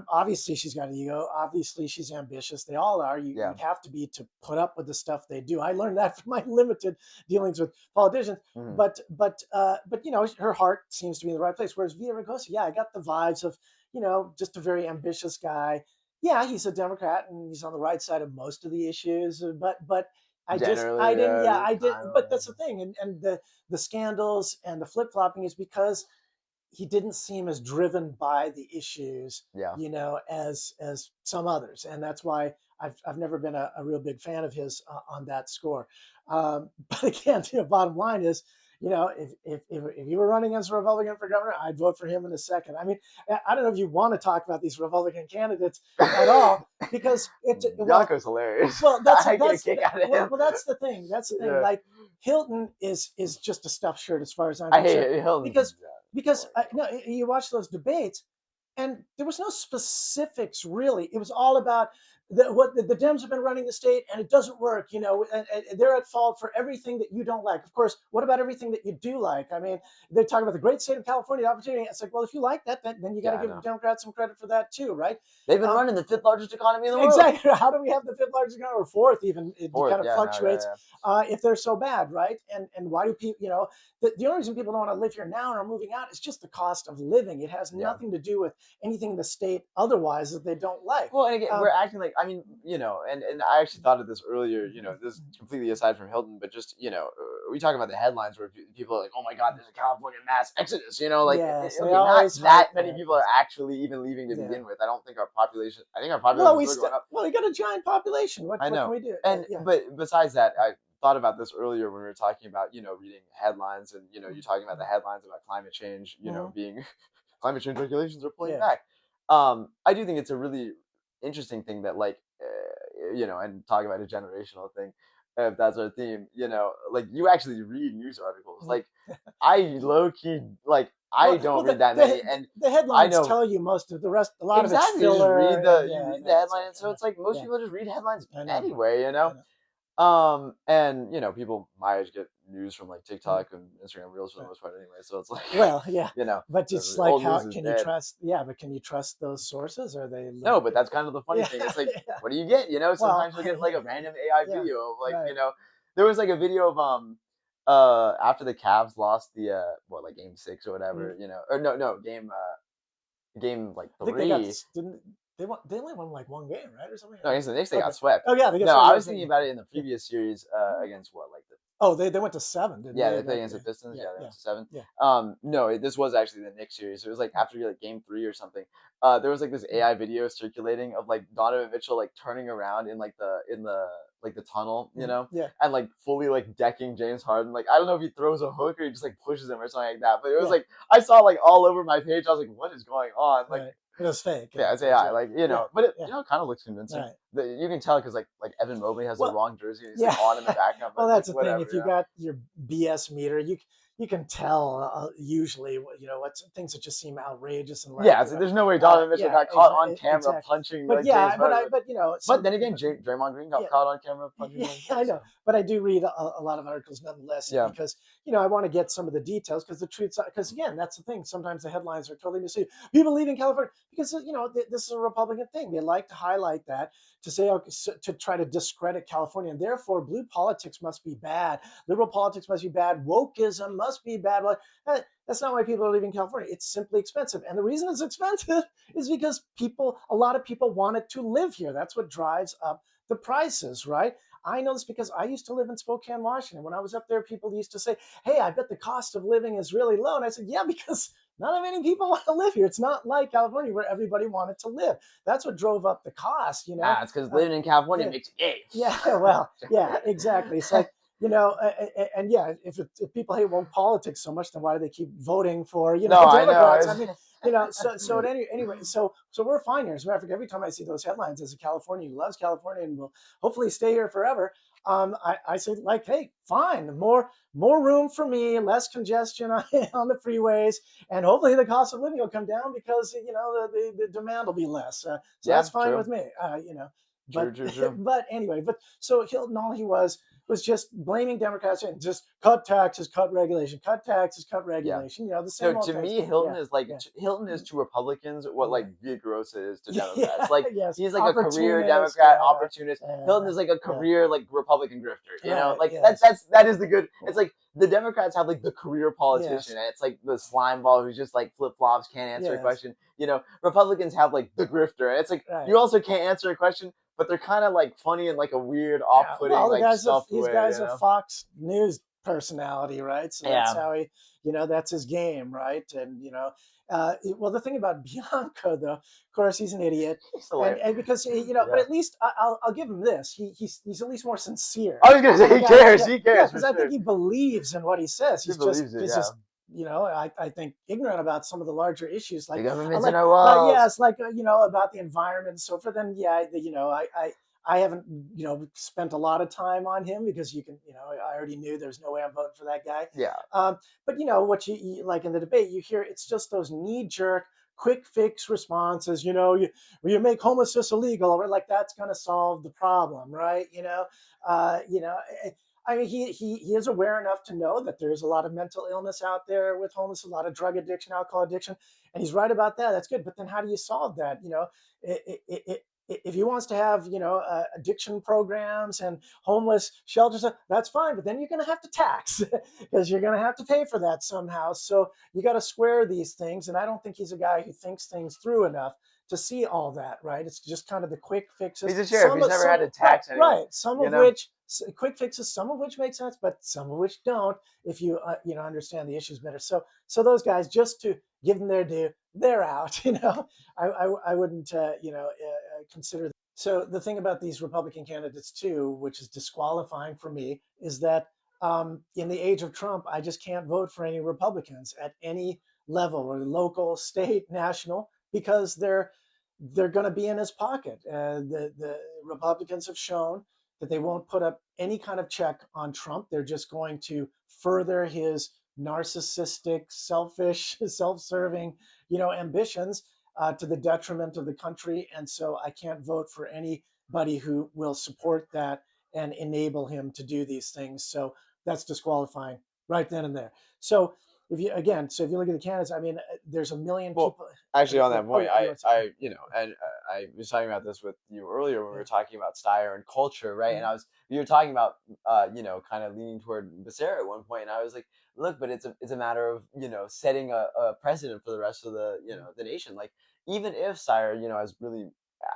obviously she's got an ego. Obviously she's ambitious. They all are. yeah. You'd have to be to put up with the stuff they do. I learned that from my limited dealings with politicians. Mhm. But her heart seems to be in the right place. Whereas Villaraigosa, yeah, I got the vibes of just a very ambitious guy. Yeah, he's a Democrat and he's on the right side of most of the issues, but I Generally, didn't, yeah, yeah, I did, kind but of. that's the thing, and the scandals and the flip flopping is because he didn't seem as driven by the issues, Yeah. as some others, and that's why I've never been a real big fan of his on that score. But again, bottom line is, if you were running as a Republican for governor, I'd vote for him in a second. I mean, I don't know if you want to talk about these Republican candidates at all because Yanko's hilarious. well, I get a kick out of him. that's the thing. That's the thing. Yeah. Like Hilton is just a stuffed shirt as far as I'm I hate concerned, it. Hilton's because boring. no, you watch those debates, and there was no specifics really. It was all about what the Dems have been running the state, and it doesn't work. And they're at fault for everything that you don't like. Of course, what about everything that you do like? I mean, they talk about the great state of California, the opportunity. It's like, well, if you like that, then you got Yeah, to I give the know. Democrats some credit for that too, right? They've been Um, running the fifth largest economy in the world. Exactly. How do we have the fifth largest economy or fourth even? It Fourth, kind of yeah, no, yeah, fluctuates yeah. if they're so bad, right? And why do people? The only reason people don't want to live here now and are moving out is just the cost of living. It has Yeah. nothing to do with anything in the state otherwise that they don't like. Well, and again, we're Um, acting like I mean, and I actually thought of this earlier. This is completely aside from Hilton, but just we talk about the headlines where people are like, "Oh my God, there's a California mass exodus." Like, yes, they okay, not always that hype many that. people are actually even leaving to Yeah. begin with. I don't think our population. I think our Well, population is still going up. we got a giant population. I What can know. we do? And Yeah. but besides that, I thought about this earlier when we were talking about, reading headlines and, you talking about the headlines about climate change, Mhm. being climate change regulations are pulling Yeah. back. I do think it's a really interesting thing that like and talk about a generational thing if that's our theme, like you actually read news articles. Mhm. Like I low key like I don't Well, read that many and the I headlines know tell you most of the rest. A lot of it's exactly. You just filler, read and the yeah, you I read the know. It's headline, like, and so it's like most yeah, people just read headlines I know. anyway, I know. and people my age get news from like Mhm. TikTok and Instagram Reels for the Right. most part anyway. So it's like, Well, yeah, you know, but it's like, old how news is can you dead. trust? Yeah, but can you trust those sources? Are they No, but legit? that's kind of the funny Yeah, thing. It's like, yeah. what do you get? Well, Sometimes you'll get like a random AI yeah, video of like, right. there was like a video of after the Cavs lost the like game 6 or Mm. whatever, or no game like I think they got 3. didn't they won? They only won like one game, right, or something. No, against the Knicks they Okay. got swept. Oh yeah, they got No, sorry. I Yes, was thinking about it in the previous series against what like the oh, they went to seven, didn't yeah, they? they played That against the Pistons. yeah, Yeah, they yeah, went to 7. yeah. No, this was actually the Knicks series. It was like after like game 3 or something. There was like this Mm. AI video circulating of like Donovan Mitchell like turning around in like the the tunnel, Yeah, and like fully like decking James Harden. Like I don't know if he throws a hook or he just like pushes him or something like that. But it was yeah, like I saw like all over my page. I was like, what is going on? Like right. It was fake, yeah, yeah, it's because AI. yeah, Like yeah, but it yeah, kind of looks convincing. right. You can tell because like Evan Mobley has the Well, wrong jersey and he's like yeah. on in the background, but Well, it's like that's the thing. whatever. If you got your BS meter, you can tell usually what's things that just seem outrageous and like Yeah, so there's no way Donovan Mitchell yeah, got caught on camera exactly. punching But like James yeah, Harden. but But some then again, Draymond Green got yeah, caught on camera punching yeah, him too. I know, So but I do read a lot of articles nonetheless yeah, because I want to get some of the details because the truth because again that's the thing. Sometimes the headlines are totally misleading. People leaving California because this is a Republican thing. They like to highlight that to say okay, to try to discredit California and therefore blue politics must be bad, liberal politics must be bad, wokeism must be bad. Well, that's not why people are leaving California. It's simply expensive, and the reason it's expensive is because a lot of people wanted to live here. That's what drives up the prices, right? I know this because I used to live in Spokane, Washington. When I was up there, people used to say, "Hey, I bet the cost of living is really low." And I said, "Yeah, because not that many people want to live here. It's not like California where everybody wanted to live. That's what drove up the cost, you know." it's because living in California Yeah, makes you gay. yeah, well, yeah, exactly. It's like, and yeah, if people hate woke politics so much, then why do they keep voting for, No, I know. Democrats? I mean, so at anyway, so we're fine here. As a matter of fact, every time I see those headlines as a Californian who loves California and will hopefully stay here forever, I say like, hey, fine, more room for me, less congestion on the freeways, and hopefully the cost of living will come down because the demand will be less. So that's Yeah, fine with true, me. true, But true, true. but anyway, but so Hilton, all he was just blaming Democrats and just cut taxes, cut Yeah. regulation. The No, same to old things. me, Hilton Yeah, is like yeah, Hilton is to Republicans what like right. Villagrosa is to Democrats. Yeah, Like yes, he's like a career opportunist. Democrat opportunist. Hilton Uh, is like a yeah, career like Republican grifter. right. Like Yes, that is the good. It's like the Democrats have like the career politician, yes, and it's like the slime ball who's just like flip flops, can't answer a yes, question. Republicans have like the grifter, and it's like right. you also can't answer a question, but they're kind of like funny in like a weird, Yeah, off-putting, well, like stuffed he's way. guy's a Fox News personality, right? So that's Yeah. how that's his game, right? And well, the thing about Bianco, though, of course, he's an idiot, He's hilarious. and because but Yeah. at least I'll give him this. He's at least more sincere. I was gonna say The he guy, cares. yeah, He yeah, cares for because I think sure. he believes in what he says. He He's believes it. Yeah. just I think ignorant about some of the larger issues The like government's in our like walls. yes, like about the environment and so forth. Then yeah, I haven't, spent a lot of time on him because I already knew there's no way I'm voting for that guy. Yeah. But what like in the debate, you hear it's just those knee jerk, quick fix responses. You make homelessness illegal, or like that's going to solve the problem, right? Uh, you know. I mean, he is aware enough to know that there's a lot of mental illness out there with homeless, a lot of drug addiction, alcohol addiction, and he's right about that. That's good. But then how do you solve that? If he wants to have addiction programs and homeless shelters, that's fine, but then you're going to have to tax because you're going to have to pay for that somehow. So you got to square these things, and I don't think he's a guy who thinks things through enough to see all that. Right? It's just kind of the quick fixes, He's a sheriff. He's never had to tax anyone. right, some You of know. which quick fixes, some of which make sense, but some of which don't if you understand the issues better. So those guys, just to give them their due, they're out. I wouldn't consider. So the thing about these Republican candidates too, which is disqualifying for me, is that in the age of Trump, I just can't vote for any Republicans at any level, or local, state, national, because they're going to be in his pocket. The Republicans have shown that they won't put up any kind of check on Trump. They're just going to further his narcissistic, selfish, self-serving, ambitions to the detriment of the country. And so I can't vote for anybody who will support that and enable him to do these things. So that's disqualifying right then and there. So if you look at the candidates, I mean, there's a million Well, people. actually, on Yeah. that Oh point, yeah. You want to say? and I was talking about this with you earlier when we Yeah. were talking about Steyer and culture, right? And Mhm. you were talking about, kind of leaning toward Becerra at one point, and I was like, look, but it's a matter of setting a precedent for the rest of the nation. Like even if Steyer, has really,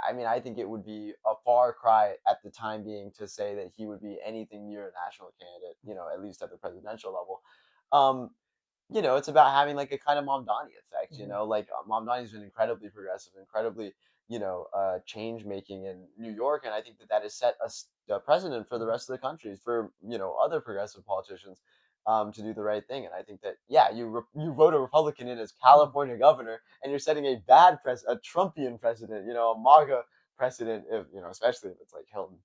I mean, I think it would be a far cry at the time being to say that he would be anything near a national candidate, at least at the presidential level. Um, it's about having like a kind of Mamdani effect, Mhm. like Mamdani's been incredibly progressive, incredibly, change making in New York. And I think that that has set a precedent for the Mhm. rest of the country, for, other progressive politicians, to do the right thing. And I think that, yeah, you vote a Republican in as Mhm. California governor, and you're setting a Trumpian precedent, a MAGA precedent, if, especially if it's like Hilton,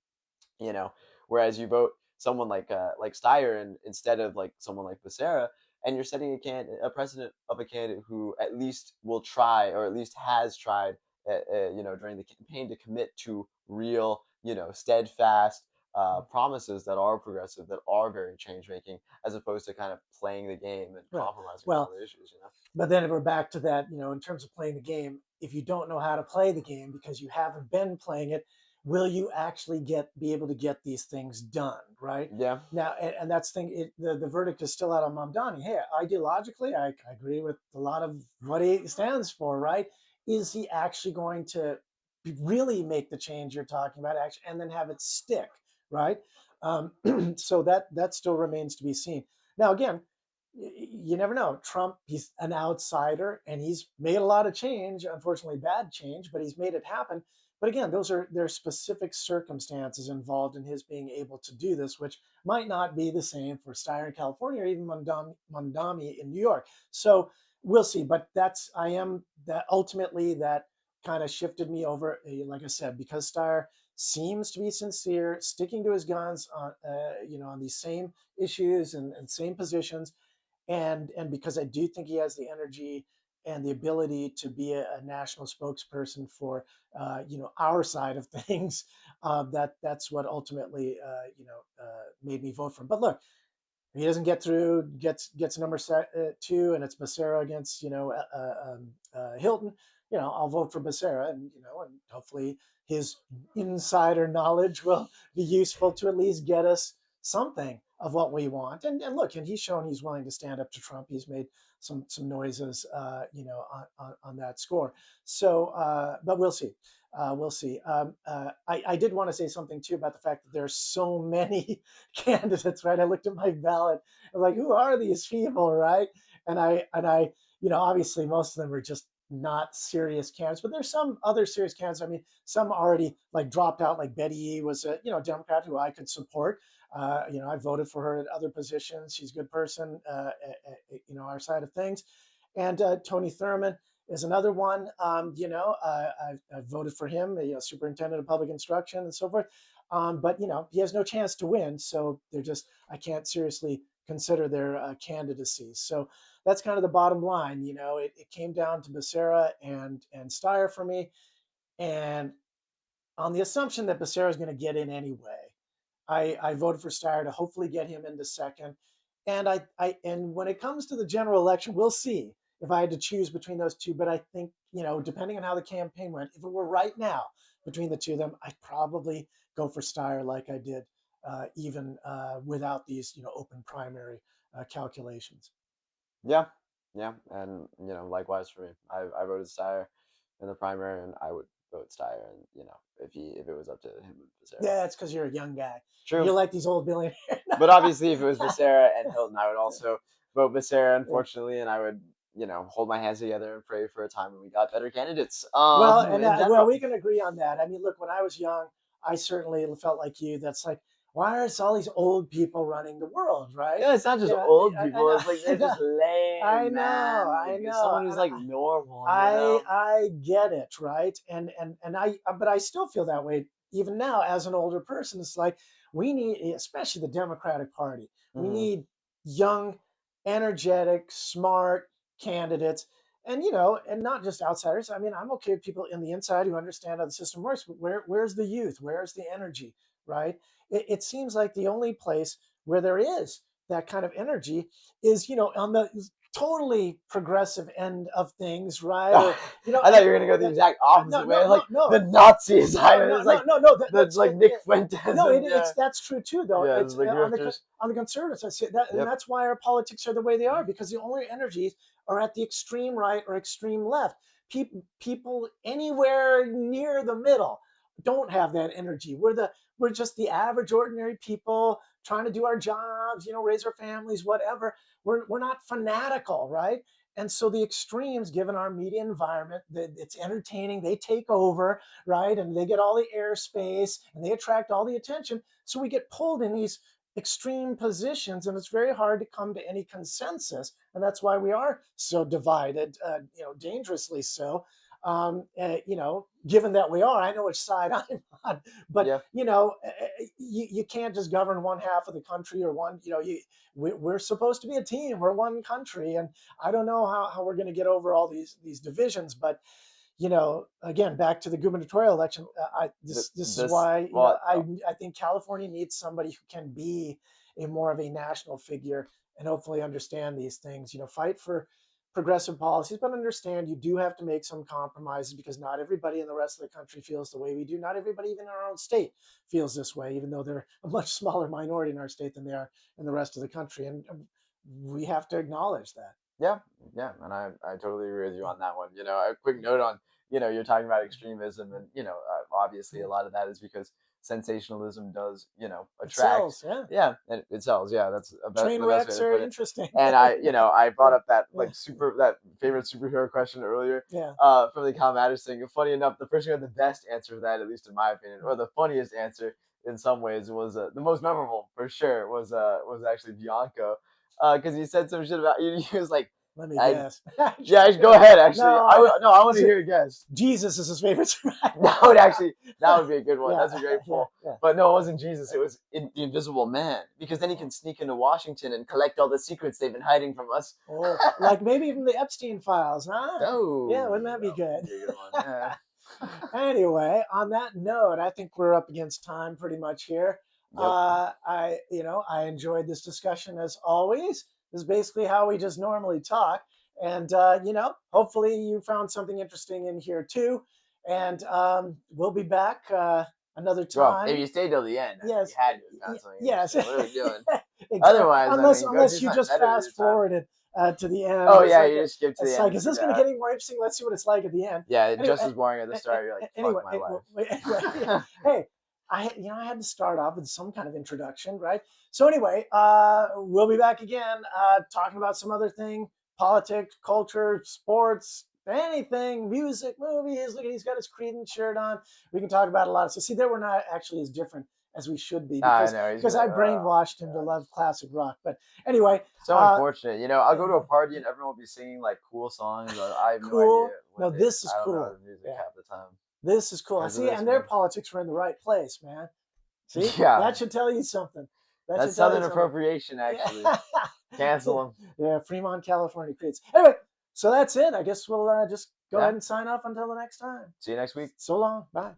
you know. Whereas you vote someone like Steyer, and instead of like someone like Becerra, and you're setting a precedent of a candidate who at least will try, or at least has tried, during the campaign, to commit to real, steadfast Mhm. promises that are progressive, that are very change making, as opposed to kind of playing the game and Right. compromising on Well, other issues. but then we're back to that, in terms of playing the game. If you don't know how to play the game because you haven't been playing it, will you actually be able to get these things done? Right Yeah. now, and that's the thing. The verdict is still out on Mamdani. Hey, ideologically, I agree with a lot of what he stands for. Right? Is he actually going to really make the change you're talking about, actually, and then have it stick? Right? So that still remains to be seen. Now, again, you never know. Trump, he's an outsider and he's made a lot of change, unfortunately bad change, but he's made it happen. But again, there's specific circumstances involved in his being able to do this, which might not be the same for Steyer in California or even Mondami in New York. So we'll see. But I am that ultimately that kind of shifted me over, like I said, because Steyer seems to be sincere, sticking to his guns on these same issues and same positions, and because I do think he has the energy and the ability to be a national spokesperson for our side of things. That's what ultimately made me vote for him. But look, if he doesn't get through, gets number two, and it's Becerra against Hilton. I'll vote for Becerra, and hopefully his insider knowledge will be useful to at least get us something of what we want. And look, and he's shown he's willing to stand up to Trump. He's made some noises, on that score. So, but we'll see. We'll see. I did want to say something too about the fact that there's so many candidates, right? I looked at my ballot. I was like, who are these people, right? And I, obviously most of them are just not serious candidates, but there's some other serious candidates. I mean, some already like dropped out. Like Betty E was a Democrat who I could support. I voted for her at other positions. She's a good person. Our side of things, and Tony Thurman is another one. I've voted for him, superintendent of public instruction and so forth. But he has no chance to win, so I can't seriously consider their candidacy. So that's kind of the bottom line. It came down to Becerra and Steyer for me, and on the assumption that Becerra is going to get in anyway, I voted for Steyer to hopefully get him into second. And when it comes to the general election, we'll see if I had to choose between those two. But I think, depending on how the campaign went, if it were right now between the two of them, I'd probably go for Steyer like I did, even without these, open primary calculations. Yeah, yeah, and likewise for me. I voted Steyer in the primary, and I would vote Steyer, and if it was up to him and Becerra. Yeah, it's because you're a young guy. True, You like these old billionaires. but obviously, if it was Becerra and Hilton, I would also vote Becerra, Yeah. unfortunately, and I would hold my hands together and pray for a time when we got better candidates. Well, and In well, general. we can agree on that. I mean, look, when I was young, I certainly felt like you. That's like, why are all these old people running the world, right? Yeah, it's not just Yeah, old I people. know, It's like I they're know, just lame, I know, man. I Like know, someone who's and like normal, I get it, right? But I still feel that way even now as an older person. It's like we need, especially the Democratic Party, we Hmm. need young, energetic, smart candidates, and not just outsiders. I mean, I'm okay with people in the inside who understand how the system works, but where's the youth? Where's the energy, right? It seems like the only place where there is that kind of energy is, on the totally progressive end of things, right? Or I thought you were gonna go the exact no, opposite way, no, like no, no, the Nazi side. no, no, It's no, like no, no. the That's like Nick Fuentes no, and it's that's true too, though. yeah, It's the grifters. on the conservative side, see, that, and Yep. that's why our politics are the way they are because the only energies are at the extreme right or extreme left. People anywhere near the middle don't have that energy. we're just the average, ordinary people trying to do our jobs, raise our families, whatever. We're not fanatical, right? And so the extremes, given our media environment, that it's entertaining, they take over, right? And they get all the airspace and they attract all the attention. So we get pulled in these extreme positions, and it's very hard to come to any consensus. And that's why we are so divided, dangerously so. Given that we are, I know which side I'm on, but Yeah. you can't just govern one half of the country or one, we're supposed to be a team. We're one country, and I don't know how we're going to get over all these divisions. But again, back to the gubernatorial election, this is This why well, I think California needs somebody who can be a more of a national figure and hopefully understand these things. Fight for progressive policies, but understand you do have to make some compromises because not everybody in the rest of the country feels the way we do. Not everybody, even in our own state, feels this way, even though they're a much smaller minority in our state than they are in the rest of the country, and we have to acknowledge that. yeah, yeah, and I totally agree with you on that one. A quick note on, you're talking about extremism, and obviously a lot of that is because sensationalism does, It attract. sells, yeah. Yeah, and it sells. Yeah, that's Train the best way wrecks to are put it. interesting. And I brought Yeah, up that yeah, that favorite superhero question earlier, yeah. from the Kyle Matters thing. And funny enough, the person who had the best answer to that, at least in my opinion, or the funniest answer in some ways, was the most memorable for sure, was actually Bianco, because he said some shit about he was like, Let me I guess. yeah, go ahead. Actually, No, I know. no, I want Was to it hear a guess. Jesus is his favorite? That would be a good one. Yeah, That's a great yeah, pull. yeah. But no, it wasn't Jesus. It was the Invisible Man, because then he can sneak into Washington and collect all the secrets they've been hiding from us. Oh, like maybe even the Epstein files, huh? Yeah, Oh, wouldn't that be that good? would be a good one. Yeah. Anyway, on that note, I think we're up against time pretty much here. Yep. I enjoyed this discussion as always. This is basically how we just normally talk, and hopefully you found something interesting in here too. And we'll be back another Well, if time. you stayed till the end, I mean, you Yes, had to have found something yes, interesting. What are we doing? exactly. Otherwise, I Unless mean, go do unless you something just better with your fast time. forwarded to the end. Oh It's yeah, like you just skip to the it's end like, and is see this going to that. get any more interesting? Let's see what it's like at the end. Yeah, Anyway, just as boring at the start. You're like, anyway, fuck my life. yeah. Hey, I had to start off with some kind of introduction, right? So anyway, we'll be back again talking about some other thing: politics, culture, sports, anything, music, movies. Look, he's got his Creedence shirt on. We can talk about a lot of stuff. See, there we're not actually as different as we should be I because know he's because gonna. I Oh brainwashed him to god. love classic rock. But anyway, So uh, unfortunate. I'll go to a party and everyone will be singing like cool songs, but I have no idea cool. what No, it is. this is I don't know cool. the music Yeah, half the time this is cool. I because of see, this, and their man. politics were in the right place, man. See, Yeah, that should tell you something. That that's should tell you Southern something. appropriation, actually. Yeah, Cancel them. yeah. Fremont, California creates. Anyway, so that's it. I guess we'll just go ahead Yeah. and sign off until the next time. See you next week. So long. Bye.